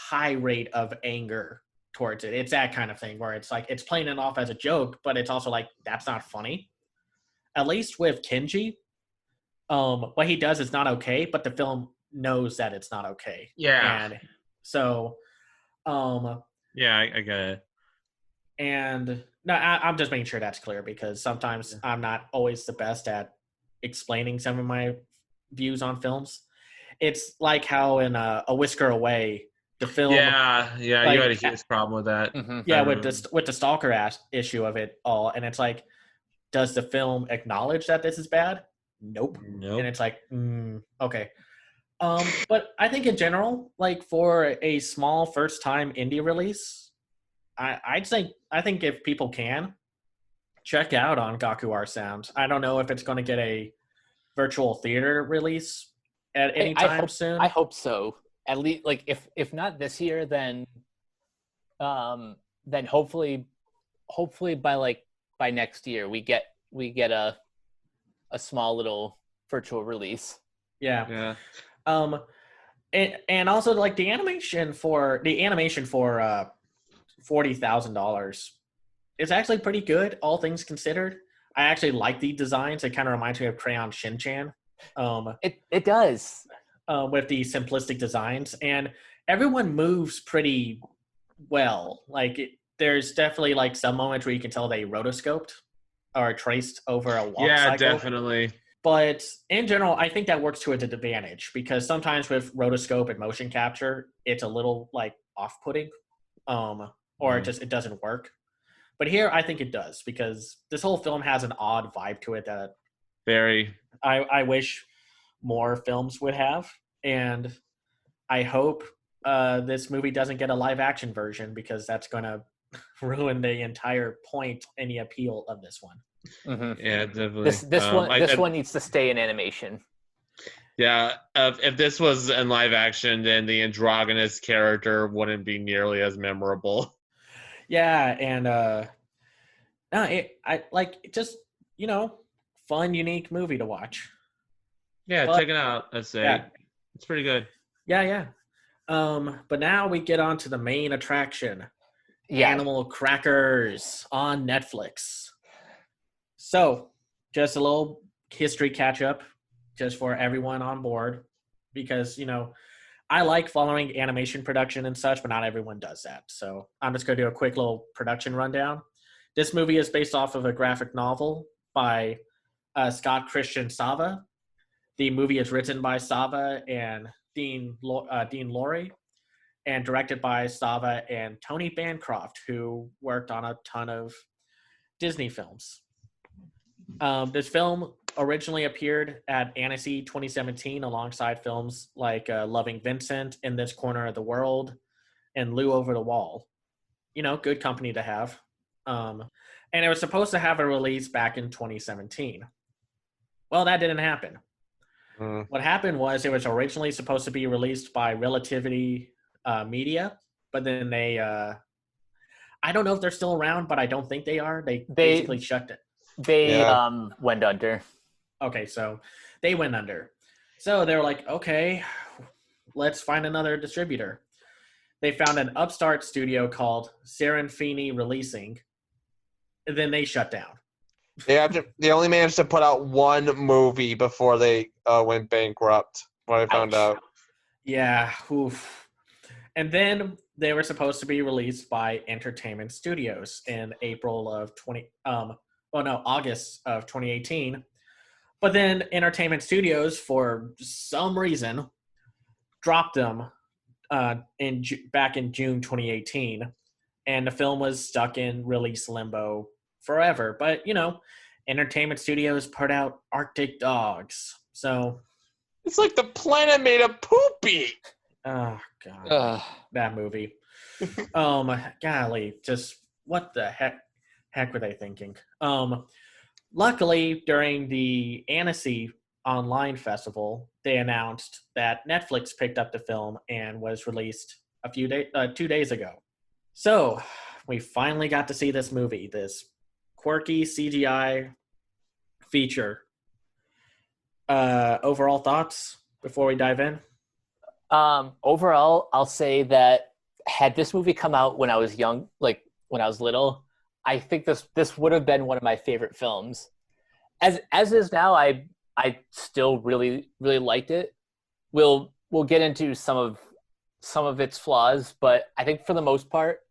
tirade of anger towards it. It's that kind of thing where it's like, it's playing it off as a joke, but it's also like, that's not funny. At least with Kenji, what he does is not okay, but the film knows that it's not okay. Yeah. And so, yeah, I get it. And no, I'm just making sure that's clear, because sometimes I'm not always the best at explaining some of my views on films. It's like how in A Whisker Away, the film. Yeah, you had a huge problem with that. Mm-hmm. Yeah, with the stalker issue of it all, and it's like, does the film acknowledge that this is bad? Nope. And it's like, okay. But I think in general, like for a small first time indie release, I think if people can check out On-Gaku Our Sound. I don't know if it's going to get a virtual theater release at any time soon. I hope so. At least, like, if not this year, then hopefully by next year we get a small little virtual release. Yeah. And also, like, the animation for $40,000 is actually pretty good, all things considered. I actually like the designs. It kind of reminds me of Crayon Shin-Chan. It does. With the simplistic designs, and everyone moves pretty well. Like, there's definitely like some moments where you can tell they rotoscoped or traced over a walk cycle. Yeah, definitely. But in general, I think that works to its advantage, because sometimes with rotoscope and motion capture, it's a little like off-putting, or it doesn't work. But here, I think it does, because this whole film has an odd vibe to it that I wish more films would have, and I hope this movie doesn't get a live action version, because that's going to ruin the entire point and the appeal of this one. Mm-hmm. Yeah, definitely. This one needs to stay in animation. Yeah, if this was in live action, then the androgynous character wouldn't be nearly as memorable. Yeah, and fun, unique movie to watch. Yeah, check it out. I'd say it's pretty good. Yeah. But now we get on to the main attraction. Animal Crackers on Netflix. So, just a little history catch up, just for everyone on board, because I like following animation production and such, but not everyone does that. So I'm just going to do a quick little production rundown. This movie is based off of a graphic novel by Scott Christian Sava. The movie is written by Sava and Dean Lorey, and directed by Sava and Tony Bancroft, who worked on a ton of Disney films. This film originally appeared at Annecy 2017 alongside films like Loving Vincent, In This Corner of the World, and Lou Over the Wall. Good company to have. And it was supposed to have a release back in 2017. Well, that didn't happen. What happened was it was originally supposed to be released by Relativity Media, but then they I don't know if they're still around, but I don't think they are. They basically shut it. They went under. Okay, so they went under. So they were like, okay, let's find another distributor. They found an upstart studio called Serafini Releasing, and then they shut down. They only managed to put out one movie before they went bankrupt. What I found out. Yeah. Oof. And then they were supposed to be released by Entertainment Studios in August of 2018. But then Entertainment Studios, for some reason, dropped them back in June 2018, and the film was stuck in release limbo forever. But Entertainment Studios put out Arctic Dogs, so it's like the planet made a poopy. Oh god, that movie. Golly, just what the heck were they thinking? Luckily, during the Annecy online festival, they announced that Netflix picked up the film and was released 2 days ago. So we finally got to see this movie, this quirky CGI feature. Overall thoughts before we dive in? Overall, I'll say that had this movie come out when I was young, like when I was little, I think this would have been one of my favorite films. As is now, I still really liked it. We'll get into some of its flaws, but I think for the most part,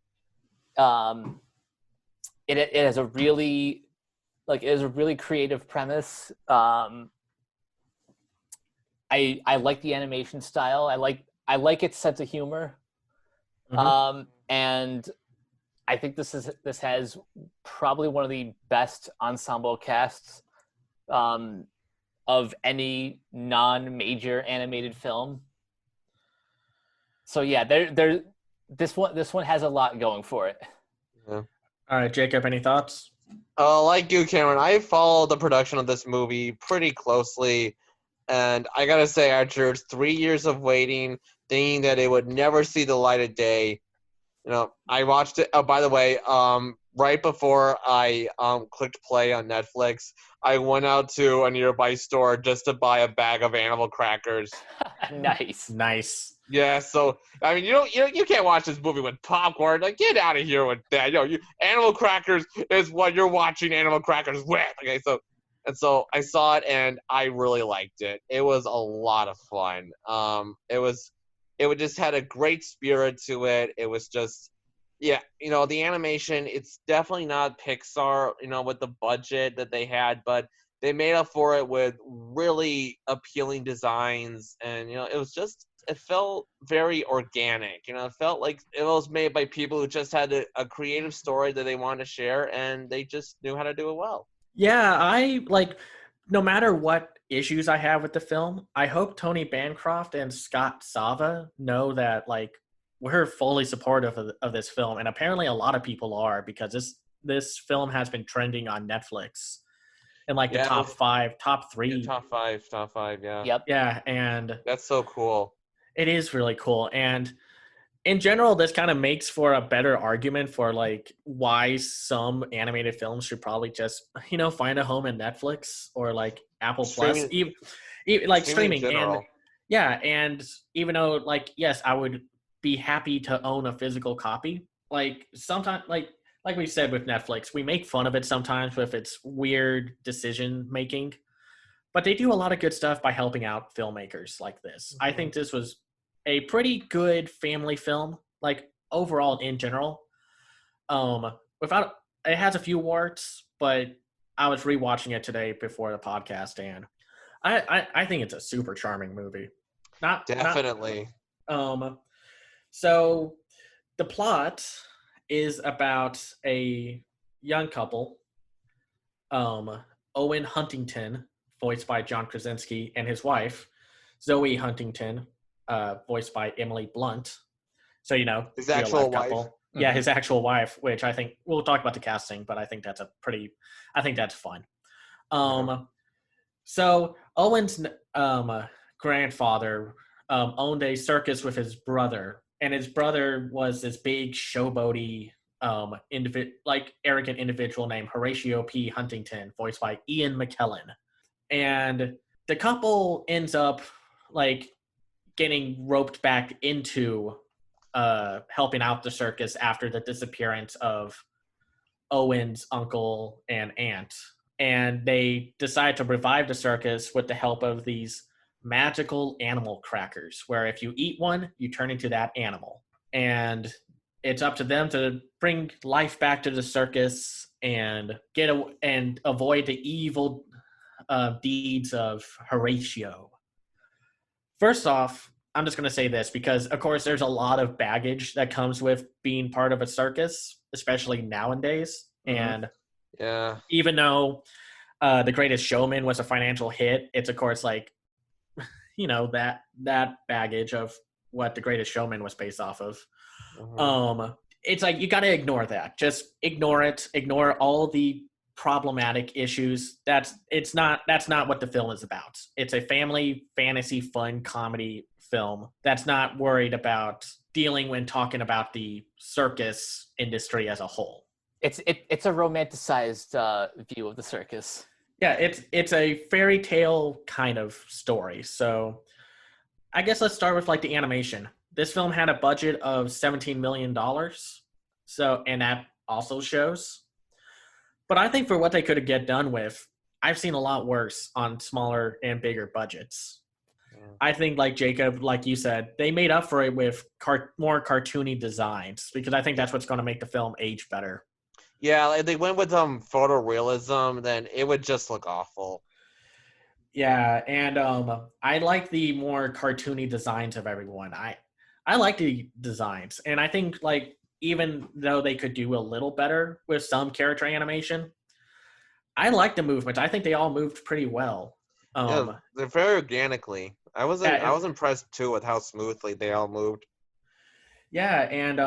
it has a really creative premise. I like the animation style. I like its sense of humor. Mm-hmm. And I think this has probably one of the best ensemble casts of any non-major animated film. So yeah, this one has a lot going for it. Yeah. All right, Jacob, any thoughts? Like you, Cameron, I followed the production of this movie pretty closely. And I gotta say, after 3 years of waiting, thinking that it would never see the light of day, I watched it. Oh, by the way, right before I clicked play on Netflix, I went out to a nearby store just to buy a bag of animal crackers. Nice. Yeah, so I mean, you can't watch this movie with popcorn. Like, get out of here with that. Animal crackers is what you're watching animal crackers with. Okay, so I saw it and I really liked it. It was a lot of fun. It just had a great spirit to it. It was just, yeah, the animation, it's definitely not Pixar, with the budget that they had, but they made up for it with really appealing designs. And, it felt very organic. It felt like it was made by people who just had a creative story that they wanted to share, and they just knew how to do it well. Yeah, I no matter what issues I have with the film, I hope Tony Bancroft and Scott Sava know that we're fully supportive of this film, and apparently a lot of people are, because this film has been trending on Netflix in the top 5, top 3. Yeah, top five, yeah. Yep. Yeah, and that's so cool. It is really cool, and in general, this kind of makes for a better argument for why some animated films should probably just find a home in Netflix or Apple Plus, even streaming. And yeah, and even though yes, I would be happy to own a physical copy. Sometimes like we said with Netflix, we make fun of it sometimes with its weird decision making, but they do a lot of good stuff by helping out filmmakers like this. Mm-hmm. I think this was a pretty good family film, overall in general. It has a few warts, but I was rewatching it today before the podcast, and I think it's a super charming movie. Definitely. So the plot is about a young couple, Owen Huntington, voiced by John Krasinski, and his wife, Zoe Huntington, voiced by Emily Blunt. So, his actual wife. Mm-hmm. Yeah, his actual wife, which I think we'll talk about the casting, but I think that's fun. So Owen's grandfather owned a circus with his brother, and his brother was this big showboaty arrogant individual named Horatio P. Huntington, voiced by Ian McKellen. And the couple ends up like getting roped back into helping out the circus after the disappearance of Owen's uncle and aunt. And they decide to revive the circus with the help of these magical animal crackers, where if you eat one, you turn into that animal. And it's up to them to bring life back to the circus and avoid the evil deeds of Horatio. First off, I'm just going to say this because, of course, there's a lot of baggage that comes with being part of a circus, especially nowadays. Mm-hmm. And yeah, even though The Greatest Showman was a financial hit, it's, of course, like, that baggage of what The Greatest Showman was based off of. Mm-hmm. It's like you got to ignore that. Just ignore it. Ignore all the problematic issues. That's not what the film is about. It's a family fantasy fun comedy film that's not worried about dealing when talking about the circus industry as a whole. It's a romanticized view of the circus. Yeah, it's a fairy tale kind of story. So I guess let's start with like the animation. This film had a budget of $17 million. So, and that also shows. But I think for what they could get done with, I've seen a lot worse on smaller and bigger budgets. Yeah. I think, like Jacob, like you said, they made up for it with more cartoony designs because I think that's what's going to make the film age better. Yeah, if they went with photorealism, then it would just look awful. Yeah, and I like the more cartoony designs of everyone. I like the designs, and I think like even though they could do a little better with some character animation, I like the movements. I think they all moved pretty well. Yeah, they're very organically. I was impressed too with how smoothly they all moved. Yeah, and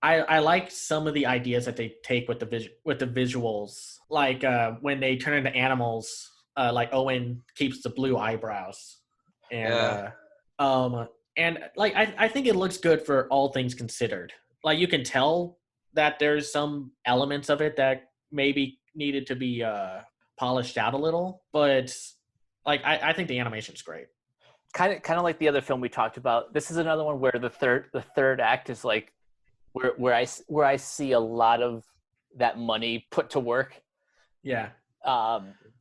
I like some of the ideas that they take with the visuals, like when they turn into animals. Like Owen keeps the blue eyebrows, and and like I think it looks good for all things considered. Like you can tell that there's some elements of it that maybe needed to be polished out a little, but like I think the animation's great. Kind of like the other film we talked about. This is another one where the third act is like where I see a lot of that money put to work. Yeah.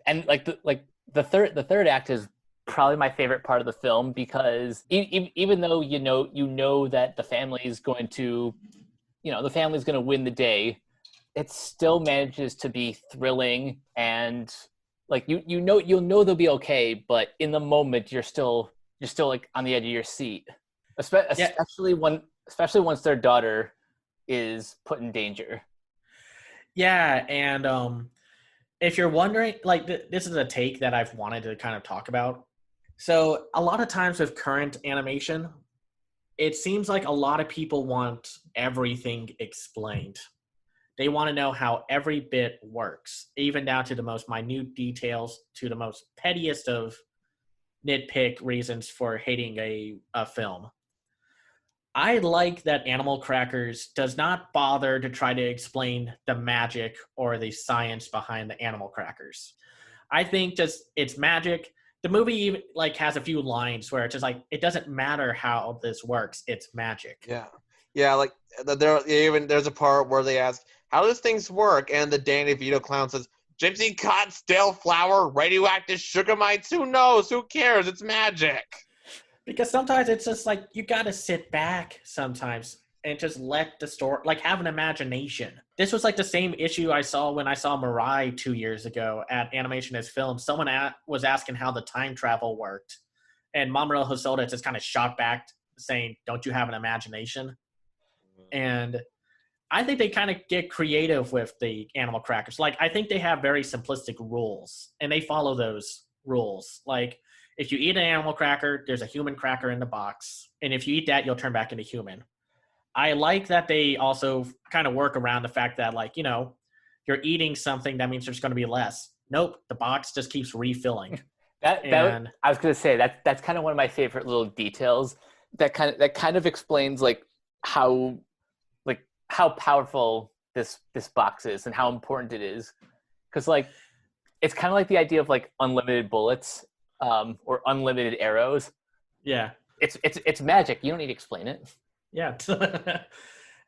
And the third act is probably my favorite part of the film because even though you know that the family is going to win the day, it still manages to be thrilling and like you'll know they'll be okay, but in the moment you're still like on the edge of your seat, especially once their daughter is put in danger. Yeah, and if you're wondering, like, this is a take that I've wanted to kind of talk about. So a lot of times with current animation, it seems like a lot of people want everything explained. They want to know how every bit works, even down to the most minute details, to the most pettiest of nitpick reasons for hating a film. I like that Animal Crackers does not bother to try to explain the magic or the science behind the animal crackers. I think just it's magic. The movie even like has a few lines where it's just like it doesn't matter how this works. It's magic. Yeah. Like there's a part where they ask, "How does things work?" And the Danny DeVito clown says, "Gypsy cotton, stale flour, radioactive sugar mites. Who knows? Who cares? It's magic." Because sometimes it's just like you got to sit back sometimes and just let the story, like have an imagination. This was like the same issue I saw when I saw Mirai 2 years ago at Animation as Film. Someone was asking how the time travel worked. And Mamoru Hosoda just kind of shot back saying, "Don't you have an imagination?" And I think they kind of get creative with the animal crackers. Like, I think they have very simplistic rules and they follow those rules. Like, if you eat an animal cracker, there's a human cracker in the box. And if you eat that, you'll turn back into human. I like that they also kind of work around the fact that, like, you're eating something, that means there's going to be less. Nope, the box just keeps refilling. I was going to say that's kind of one of my favorite little details that kind of explains like how powerful this box is and how important it is. Because like it's kind of like the idea of like unlimited bullets or unlimited arrows. Yeah. It's magic. You don't need to explain it. Yeah.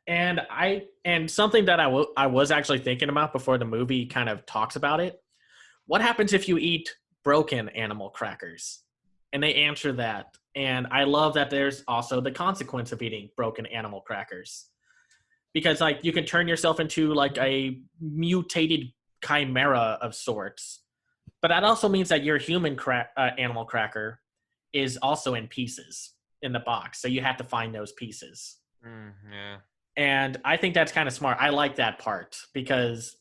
And something that I was actually thinking about before the movie kind of talks about it. What happens if you eat broken animal crackers? And they answer that. And I love that there's also the consequence of eating broken animal crackers. Because like you can turn yourself into like a mutated chimera of sorts. But that also means that your human animal cracker is also in pieces in the box. So you have to find those pieces. Yeah. And I think that's kind of smart. I like that part because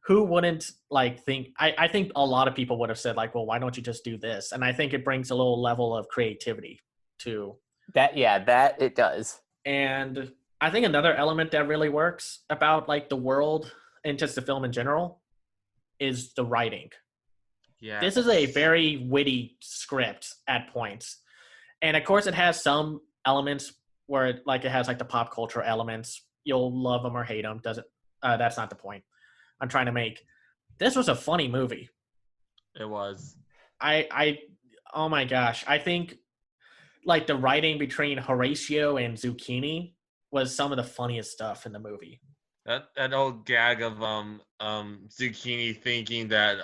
who wouldn't like think, I think a lot of people would have said like, well, why don't you just do this? And I think it brings a little level of creativity to that. Yeah, that it does. And I think another element that really works about like the world and just the film in general is the writing. Yeah. This is a very witty script at points. And of course it has some elements where it has like the pop culture elements. You'll love them or hate them. That's not the point I'm trying to make. This was a funny movie. It was. Oh my gosh. I think like the writing between Horatio and Zucchini was some of the funniest stuff in the movie. That old gag of Zucchini thinking that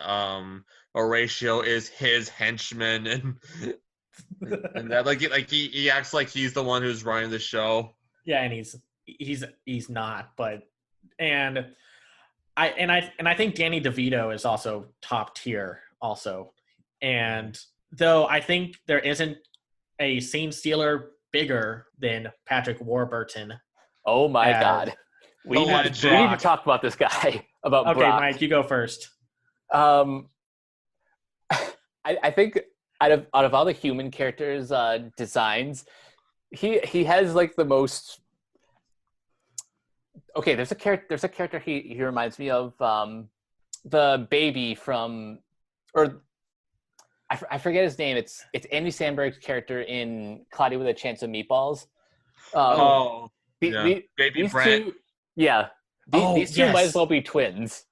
Horatio is his henchman and that like he acts like he's the one who's running the show. Yeah, and he's not, but I think Danny DeVito is also top tier also. And though I think there isn't a scene stealer bigger than Patrick Warburton. Oh my God. We need to talk about this guy. About okay, Brock. Mike, you go first. I think out of all the human characters designs, he has like the most. Okay, there's a character he reminds me of the baby from, or I forget his name. It's Andy Samberg's character in Cloudy with a Chance of Meatballs. Baby Brent. These two might as well be twins.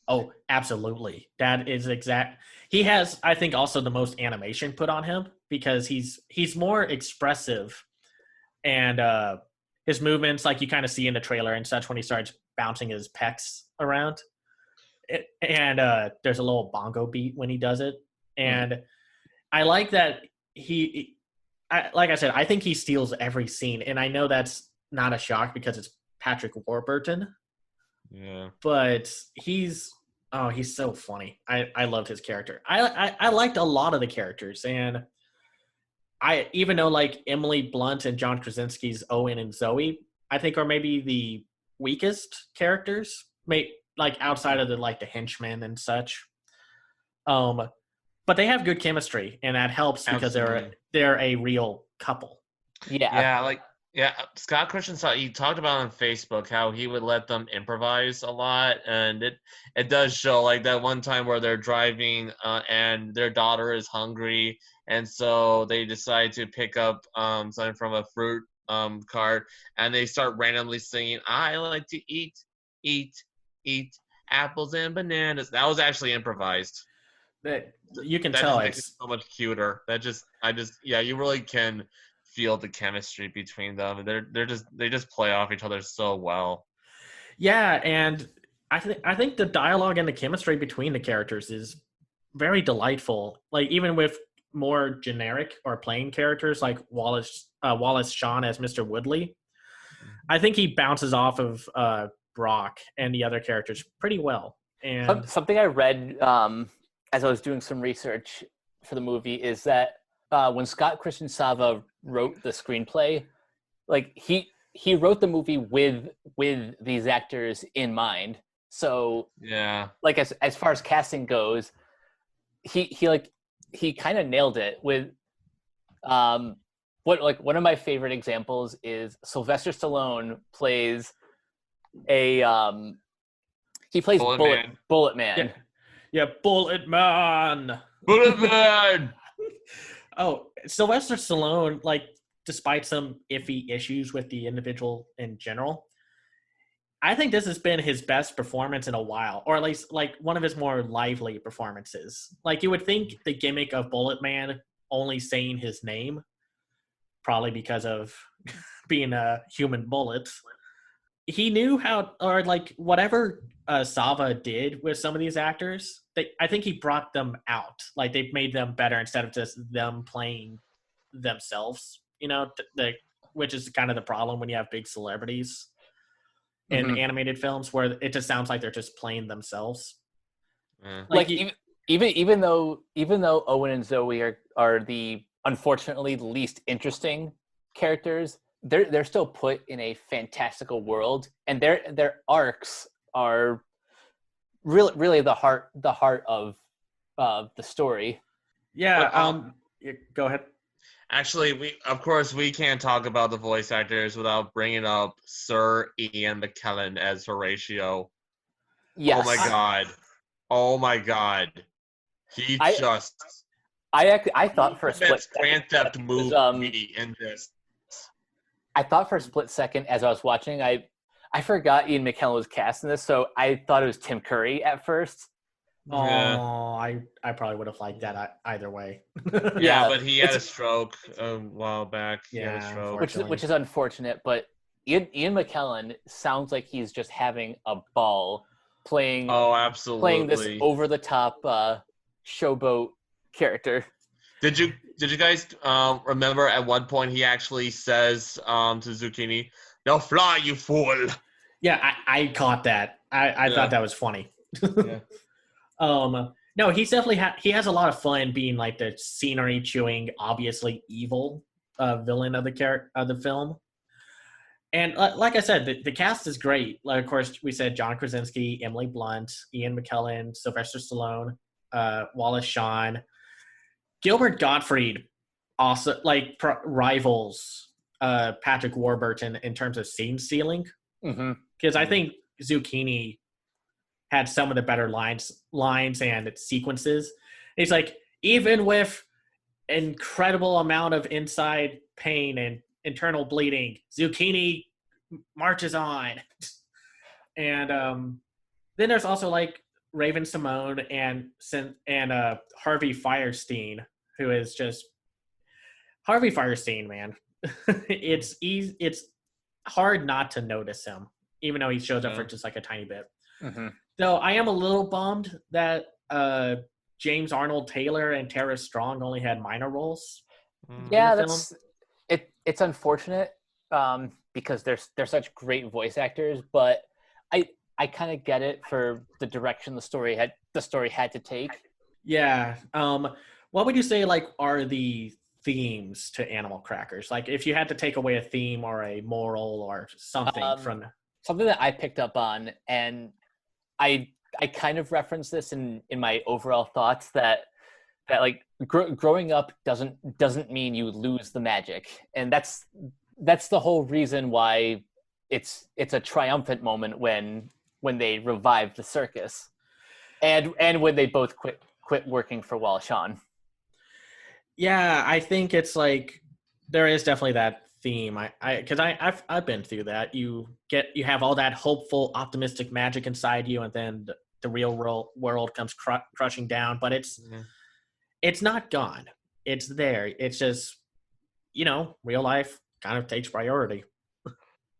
Oh, absolutely. That is exact. He has, I think, also the most animation put on him because he's more expressive, and his movements, like you kind of see in the trailer and such, when he starts bouncing his pecs around, and there's a little bongo beat when he does it, and I like that like I said, I think he steals every scene, and I know that's not a shock because it's Patrick Warburton. Yeah, but he's so funny. I loved his character. I liked a lot of the characters, and I even though like Emily Blunt and John Krasinski's Owen and Zoe, I think are maybe the weakest characters, like outside of the henchmen and such. But they have good chemistry, and that helps because they're a real couple. Yeah, Scott Christensen, he talked about on Facebook how he would let them improvise a lot, and it does show like that one time where they're driving and their daughter is hungry, and so they decide to pick up something from a fruit cart, and they start randomly singing, "I like to eat apples and bananas." That was actually improvised. That you can tell it's so much cuter. You really can feel the chemistry between them. They just play off each other so well. Yeah, and I think the dialogue and the chemistry between the characters is very delightful. Like even with more generic or plain characters like Wallace Shawn as Mr. Woodley, I think he bounces off of Brock and the other characters pretty well. And something I read as I was doing some research for the movie is that when Scott Christensen wrote the screenplay, like he wrote the movie with these actors in mind. So yeah, like as far as casting goes, he kind of nailed it with one of my favorite examples is Sylvester Stallone plays Bullet Man. Yeah, Bullet Man. Bullet Man. Oh, Sylvester Stallone, like, despite some iffy issues with the individual in general, I think this has been his best performance in a while, or at least like one of his more lively performances. Like you would think the gimmick of Bullet Man only saying his name, probably because of being a human bullet. He knew how, or like whatever Sava did with some of these actors, I think he brought them out. Like they made them better instead of just them playing themselves. Which is kind of the problem when you have big celebrities in animated films where it just sounds like they're just playing themselves. Like even though Owen and Zoe are the unfortunately least interesting characters, they're still put in a fantastical world, and their arcs are really the heart of the story. Yeah. Go ahead. Actually, we can't talk about the voice actors without bringing up Sir Ian McKellen as Horatio. Yes. Oh my god. I thought for a split Grand Theft movie in this. I thought for a split second as I was watching, I forgot Ian McKellen was cast in this, so I thought it was Tim Curry at first. Oh, yeah. I probably would have liked that either way. Yeah, but he had a stroke a while back. Yeah, which is unfortunate. But Ian McKellen sounds like he's just having a ball playing. Oh, absolutely. Playing this over the top showboat character. Did you guys remember at one point he actually says to Zucchini, "Now fly, you fool." Yeah, I caught that. I thought that was funny. Yeah. No, he's definitely he has a lot of fun being like the scenery chewing, obviously evil villain of the film. And like I said, the cast is great. Like, of course, we said John Krasinski, Emily Blunt, Ian McKellen, Sylvester Stallone, Wallace Shawn, Gilbert Gottfried, also like rivals Patrick Warburton in terms of scene stealing. Because I think Zucchini had some of the better lines and sequences. It's like, even with incredible amount of inside pain and internal bleeding, Zucchini marches on. And then there's also like Raven Simone and Harvey Fierstein, who is just Harvey Fierstein, man. It's hard not to notice him, even though he shows up for just like a tiny bit. Though I am a little bummed that James Arnold Taylor and Tara Strong only had minor roles. Yeah, it's unfortunate because they're such great voice actors, but I kind of get it for the direction the story had to take. Yeah. What would you say like are the themes to Animal Crackers? Like if you had to take away a theme or a moral or something from something that I picked up on, and I kind of referenced this in my overall thoughts that like growing up doesn't mean you lose the magic, and that's the whole reason why it's a triumphant moment when they revive the circus, and when they both quit working for Wallace Shawn. Yeah, I think it's like there is definitely that theme. Because I've been through that. You have all that hopeful, optimistic magic inside you, and then the real world comes crushing down. But it's not gone. It's there. It's just real life kind of takes priority.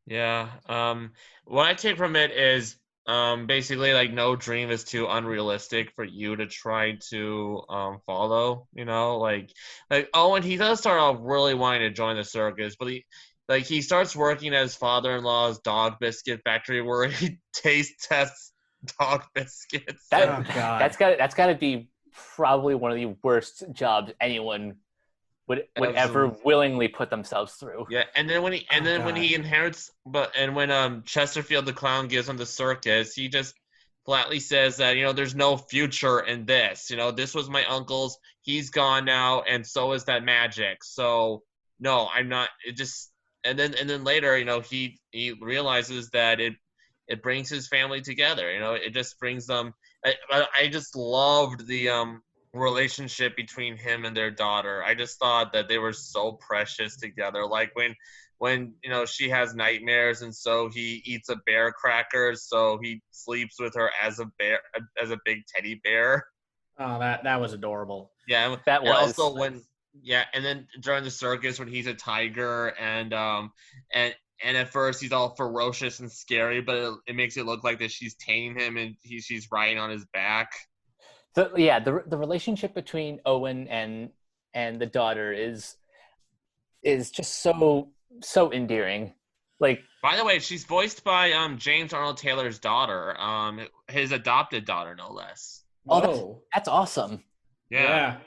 Yeah. What I take from it is basically like no dream is too unrealistic for you to try to follow. Like Owen, he does start off really wanting to join the circus, but he starts working at his father-in-law's dog biscuit factory where he taste tests dog biscuits. That's got to be probably one of the worst jobs anyone would ever willingly put themselves through. Yeah, and then when he inherits, when Chesterfield the clown gives him the circus, he just flatly says that there's no future in this. This was my uncle's. He's gone now, and so is that magic. So no, I'm not. It just and then later, he realizes that it brings his family together. It just brings them. I just loved the relationship between him and their daughter. I just thought that they were so precious together. Like when when she has nightmares, and so he eats a bear cracker, so he sleeps with her as a big teddy bear. Oh, that was adorable. Yeah, That and was. also and then during the circus when he's a tiger, and at first he's all ferocious and scary, but it makes it look like that she's taming him and she's riding on his back. So yeah, the relationship between Owen and the daughter is just so endearing. Like, by the way, she's voiced by James Arnold Taylor's daughter, his adopted daughter, no less. Whoa. That's awesome. Yeah.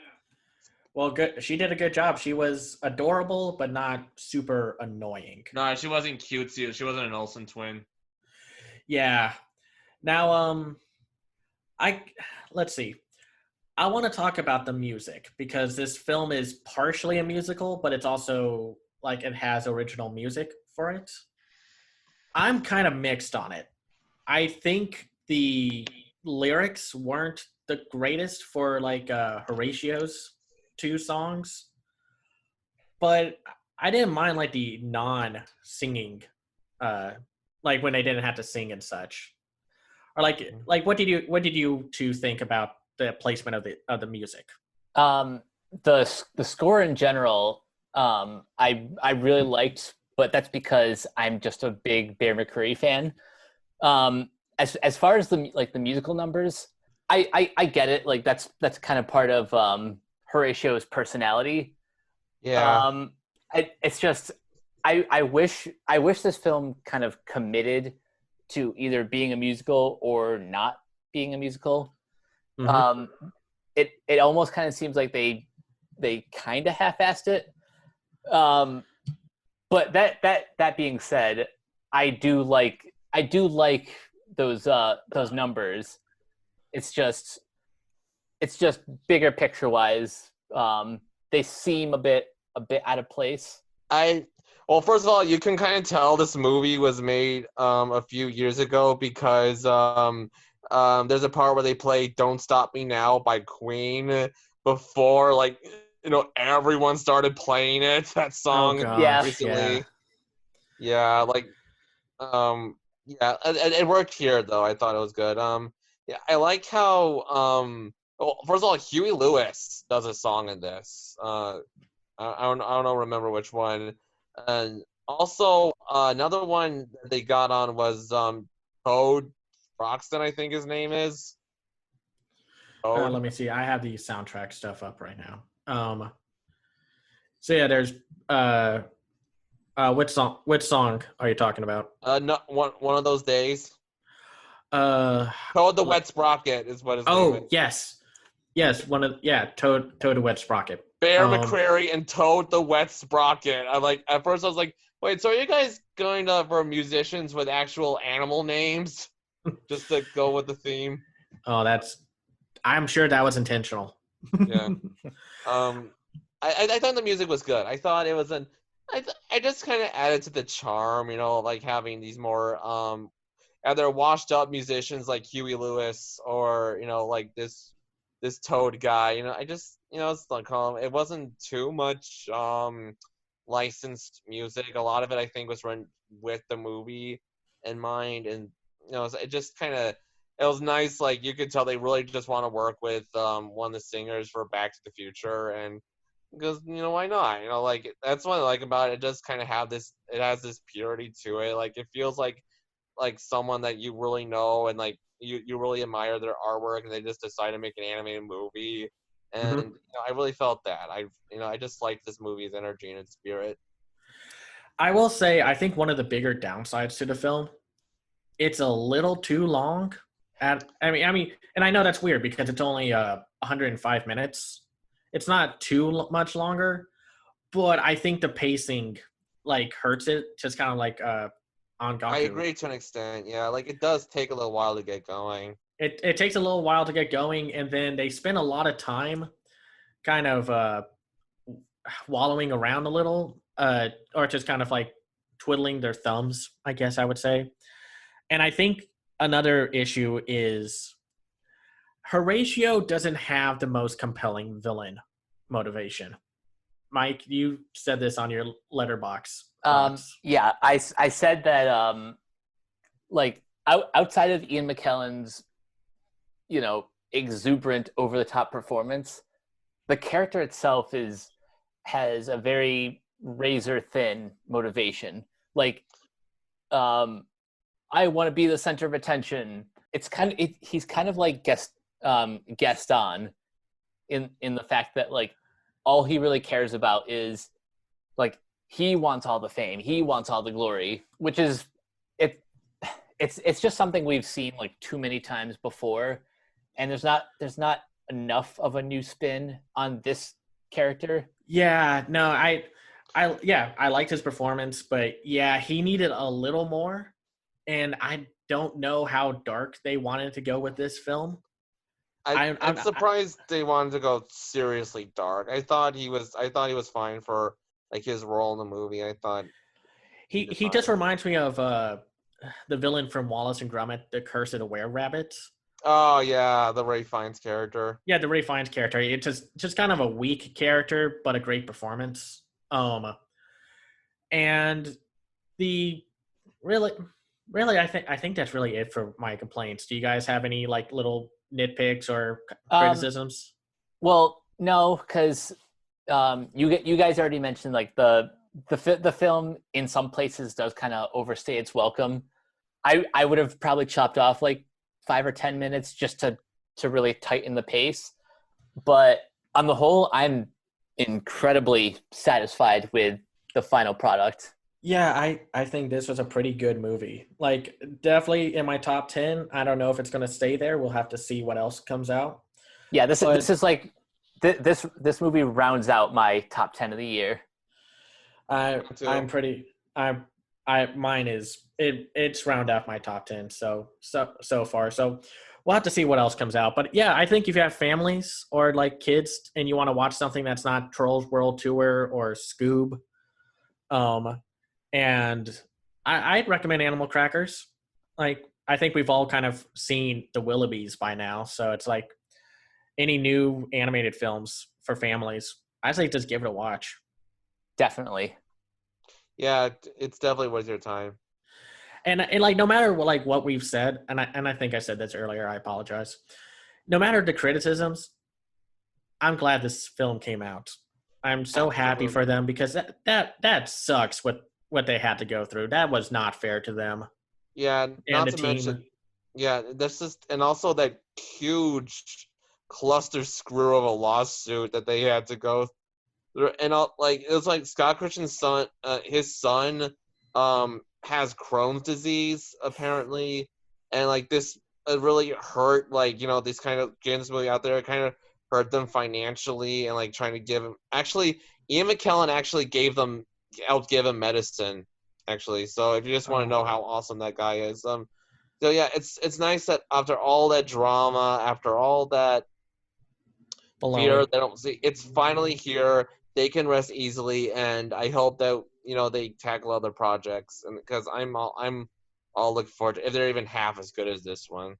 Well, good. She did a good job. She was adorable, but not super annoying. No, she wasn't cutesy. She wasn't an Olsen twin. Yeah. Now, let's see. I want to talk about the music because this film is partially a musical, but it's also like it has original music for it. I'm kind of mixed on it. I think the lyrics weren't the greatest for like Horatio's 2 songs, but I didn't mind like the non-singing, like when they didn't have to sing and such. Or like what did you 2 think about the placement of the music? The score in general, I really liked, but that's because I'm just a big Bear McCreary fan. As far as the musical numbers, I get it. Like that's kind of part of Horatio's personality. Yeah. It's just I wish this film kind of committed to either being a musical or not being a musical. Mm-hmm. It almost kind of seems like they kind of half-assed it. But that being said, I do like those numbers. It's just bigger picture wise. They seem a bit out of place. Well, first of all, you can kind of tell this movie was made a few years ago because there's a part where they play "Don't Stop Me Now" by Queen before everyone started playing it. That song recently. Yeah, it worked here though. I thought it was good. Yeah, I like how well, first of all, Huey Lewis does a song in this. I don't remember which one. And also another one that they got on was Toad Roxton, I think his name is. Let me see. I have the soundtrack stuff up right now. So yeah, there's which song are you talking about? No, one of those days. Toad the Wet Sprocket is what his name is. Yes, Toad the Wet Sprocket. Bear McCreary and Toad the Wet Sprocket. At first I was like, wait, so are you guys going for musicians with actual animal names just to go with the theme? Oh, I'm sure that was intentional. Yeah. I thought the music was good. I thought it was I just kind of added to the charm, like having these more either washed up musicians like Huey Lewis or like this Toad guy. I just it's like it wasn't too much licensed music. A lot of it I think was run with the movie in mind, and it just kind of it was nice. Like you could tell they really just want to work with one of the singers for Back to the Future, and because why not? Like that's what I like about it. It does kind of have this. It has this purity to it. Like it feels like someone that you really know and like you really admire their artwork, and they just decide to make an animated movie. And I really felt that. I just liked this movie's energy and its spirit. I will say, I think one of the bigger downsides to the film, it's a little too long. And I mean, and I know that's weird because it's only 105 minutes. It's not too much longer, but I think the pacing like hurts it. Just kind of like On-Gaku. I agree to an extent. Yeah, like it does take a little while to get going. It takes a little while to get going, and then they spend a lot of time kind of wallowing around a little, or just kind of like twiddling their thumbs, I guess I would say. And I think another issue is Horatio doesn't have the most compelling villain motivation. Mike, you said this on your letterbox thoughts? Yeah, I said that like outside of Ian McKellen's, exuberant over the top performance, the character itself has a very razor thin motivation. Like, I want to be the center of attention. He's kind of like Gaston in the fact that like all he really cares about is like he wants all the fame, he wants all the glory, which is it's just something we've seen like too many times before, and there's not enough of a new spin on this character. Yeah, no, I liked his performance, but yeah, he needed a little more, and I don't know how dark they wanted to go with this film. I'm surprised they wanted to go seriously dark. I thought he was fine for like his role in the movie. I thought he just reminds me of the villain from Wallace and Gromit, the Curse of the Were-Rabbit. Oh yeah, the Ray Fiennes character. Yeah, the Ray Fiennes character. It's just kind of a weak character, but a great performance. And the really, I think that's really it for my complaints. Do you guys have any like little nitpicks or criticisms? Well, no, because you guys already mentioned like the film in some places does kind of overstay its welcome. I would have probably chopped off like 5 or 10 minutes just to really tighten the pace, but on the whole, I'm incredibly satisfied with the final product. Yeah, I think this was a pretty good movie. Like, definitely in my top 10. I don't know if it's going to stay there. We'll have to see what else comes out. Yeah, this is like this movie rounds out my top 10 of the year. Mine is it's round out my top 10 so far. So we'll have to see what else comes out. But yeah, I think if you have families or like kids and you want to watch something that's not Trolls World Tour or Scoob, and I'd recommend Animal Crackers. Like, I think we've all kind of seen the Willoughbys by now, so it's like any new animated films for families, I say just give it a watch. Definitely. Yeah, it's definitely worth your time. And like, no matter what we've said, and I think I said this earlier, I apologize. No matter the criticisms, I'm glad this film came out. I'm so happy for them, because that sucks what they had to go through. That was not fair to them. Yeah, And not the to team. mention, yeah, this is, and also that huge cluster screw of a lawsuit that they had to go through, and like it was like Scott Christian's son, his son, has Crohn's disease apparently, and like this really hurt, like, this kind of getting this movie out there, it kind of hurt them financially, and like trying to give him, actually Ian McKellen actually helped give him medicine, actually. So if you just want to know how awesome that guy is, so yeah, it's nice that after all that drama, after all that fear, they don't see, it's finally here. They can rest easily, and I hope that they tackle other projects, and because I'm all looking forward to, if they're even half as good as this one.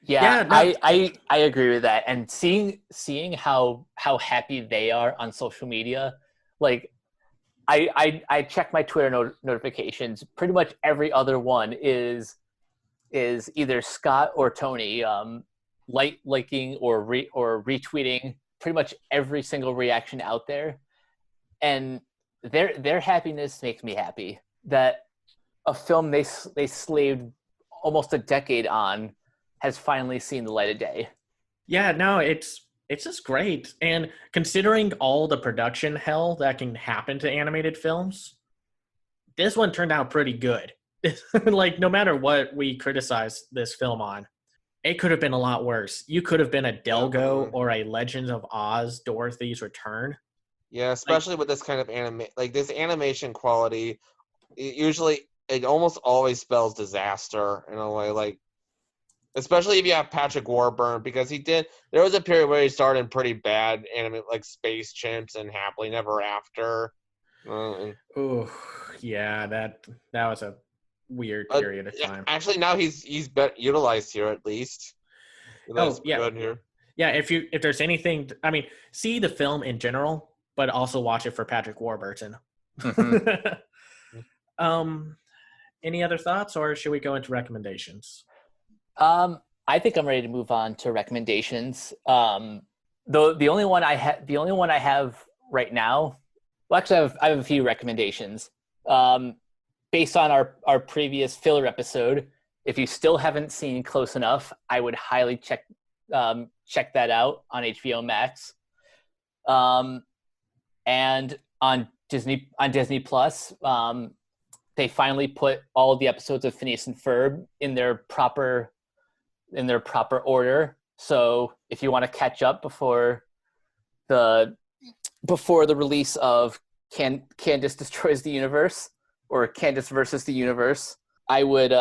Yeah, no, I agree with that, and seeing how happy they are on social media, like I check my Twitter notifications. Pretty much every other one is either Scott or Tony liking or retweeting pretty much every single reaction out there, and their happiness makes me happy that a film they slaved almost a decade on has finally seen the light of day. Yeah, no, it's just great. And considering all the production hell that can happen to animated films, this one turned out pretty good. Like, no matter what we criticize this film on, it could have been a lot worse. You could have been a Delgo or a Legends of Oz, Dorothy's Return. Yeah, especially with this kind of this animation quality, it almost always spells disaster in a way, like, especially if you have Patrick Warburton, because there was a period where he started in pretty bad anime, like Space Chimps and Happily Never After. Oh, yeah, that was a weird period of time. Actually, now he's been utilized here, at least. That's good here. Yeah, if there's anything, I mean, see the film in general, but also watch it for Patrick Warburton. Mm-hmm. Any other thoughts, or should we go into recommendations? I think I'm ready to move on to recommendations. The only one I have right now. Well, actually, I have a few recommendations. Based on our previous filler episode, if you still haven't seen Close Enough, I would highly check that out on HBO Max. And on Disney Plus, they finally put all of the episodes of Phineas and Ferb in their proper order. So if you want to catch up before the release of Candace Destroys the Universe or Candace versus the Universe, I would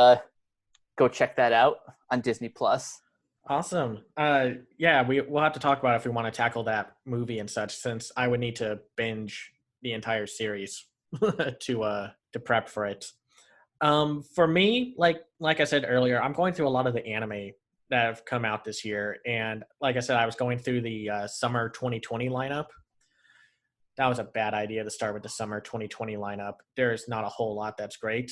go check that out on Disney Plus. Awesome. Yeah, we'll have to talk about it if we want to tackle that movie and such, since I would need to binge the entire series to prep for it. For me, like I said earlier, I'm going through a lot of the anime that have come out this year, and like I said, I was going through the summer 2020 lineup. That was a bad idea to start with the summer 2020 lineup. There's not a whole lot that's great,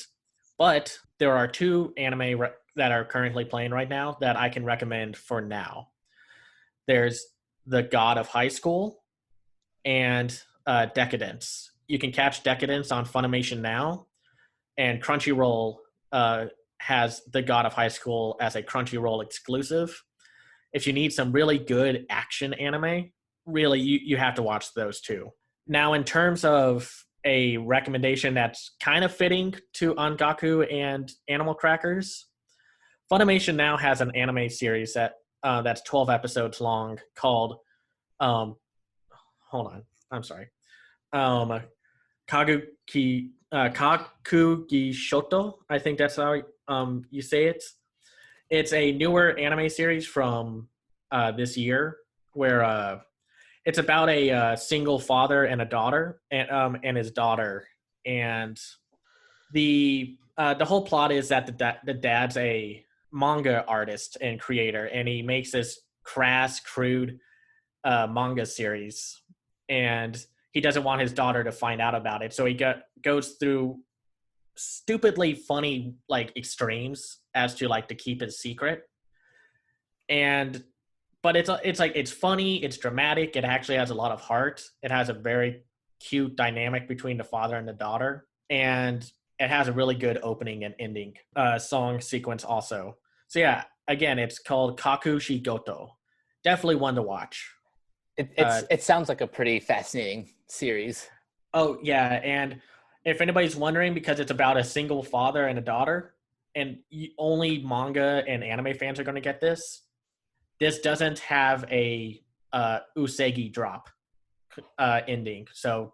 but there are two anime that are currently playing right now that I can recommend for now. There's The God of High School and Decadence. You can catch Decadence on Funimation now, and Crunchyroll has The God of High School as a Crunchyroll exclusive. If you need some really good action anime, really you have to watch those two. Now, in terms of a recommendation that's kind of fitting to On-Gaku and Animal Crackers, Funimation now has an anime series that's 12 episodes long called hold on, I'm sorry. Kakugi Shoto, I think that's how you say it. It's a newer anime series from this year where it's about a single father and a daughter and his daughter, and the whole plot is that the dad's a manga artist and creator, and he makes this crass, crude manga series, and he doesn't want his daughter to find out about it, so he goes through stupidly funny like extremes as to like to keep it secret. But it's funny, it's dramatic, it actually has a lot of heart, it has a very cute dynamic between the father and the daughter, and it has a really good opening and ending song sequence also. So yeah, again, it's called Kaku Shigoto. Definitely one to watch. It sounds like a pretty fascinating series. Oh yeah, and if anybody's wondering, because it's about a single father and a daughter, and only manga and anime fans are going to get this. This doesn't have a Usagi drop ending, so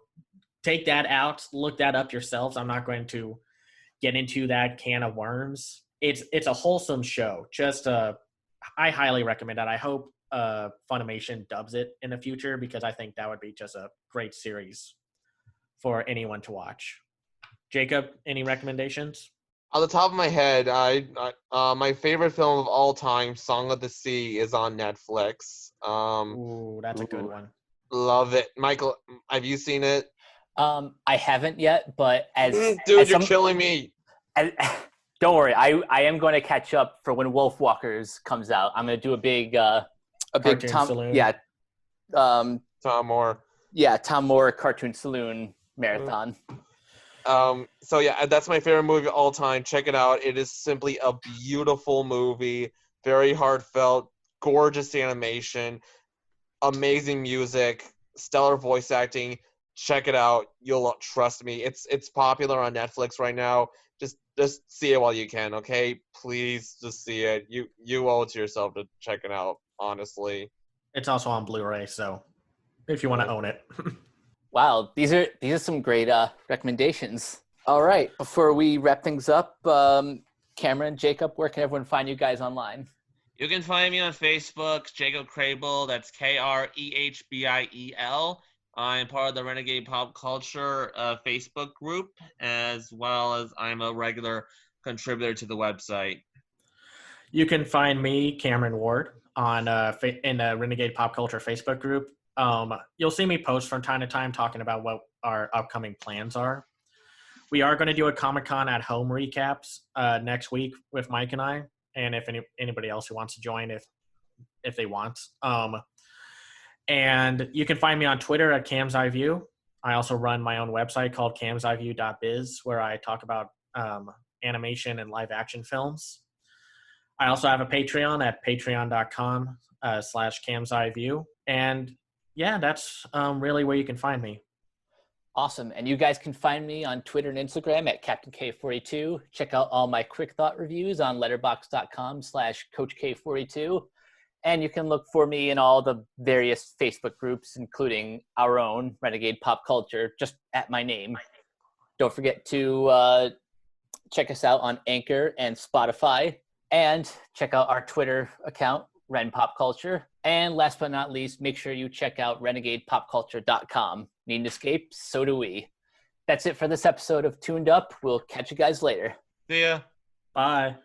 take that out. Look that up yourselves. I'm not going to get into that can of worms. It's a wholesome show. Just I highly recommend it. I hope Funimation dubs it in the future, because I think that would be just a great series for anyone to watch. Jacob, any recommendations? On the top of my head, my favorite film of all time, Song of the Sea, is on Netflix. Ooh, that's a good one. Love it. Michael, have you seen it? I haven't yet, but Dude, you're killing me. Don't worry, I am going to catch up for when Wolf Walkers comes out. I'm going to do a big Tom Saloon. Yeah, Tom Moore. Yeah, Tom Moore Cartoon Saloon marathon. So yeah, that's my favorite movie of all time. Check it out. It is simply a beautiful movie, very heartfelt, gorgeous animation, amazing music, stellar voice acting. Check it out. You'll trust me. It's popular on Netflix right now. Just see it while you can, okay? Please just see it. You owe it to yourself to check it out, honestly. It's also on Blu-ray, so if you want to own it. Wow, these are some great recommendations. All right, before we wrap things up, Cameron, Jacob, where can everyone find you guys online? You can find me on Facebook, Jacob Crable. That's Krehbiel. I'm part of the Renegade Pop Culture Facebook group, as well as I'm a regular contributor to the website. You can find me, Cameron Ward, on in the Renegade Pop Culture Facebook group. You'll see me post from time to time talking about what our upcoming plans are. We are going to do a Comic-Con at home recaps next week with Mike and I, and if anybody else who wants to join, if they want. And you can find me on Twitter at Cam's Eye View. I also run my own website called camseyeview.biz, where I talk about animation and live action films. I also have a Patreon at patreon.com/camseyeview. And yeah, that's really where you can find me. Awesome. And you guys can find me on Twitter and Instagram at CaptainK42. Check out all my quick thought reviews on letterboxd.com/CoachK42. And you can look for me in all the various Facebook groups, including our own Renegade Pop Culture, just at my name. Don't forget to check us out on Anchor and Spotify. And check out our Twitter account, Ren Pop Culture. And last but not least, make sure you check out renegadepopculture.com. Need an escape? So do we. That's it for this episode of Tooned Up. We'll catch you guys later. See ya. Bye.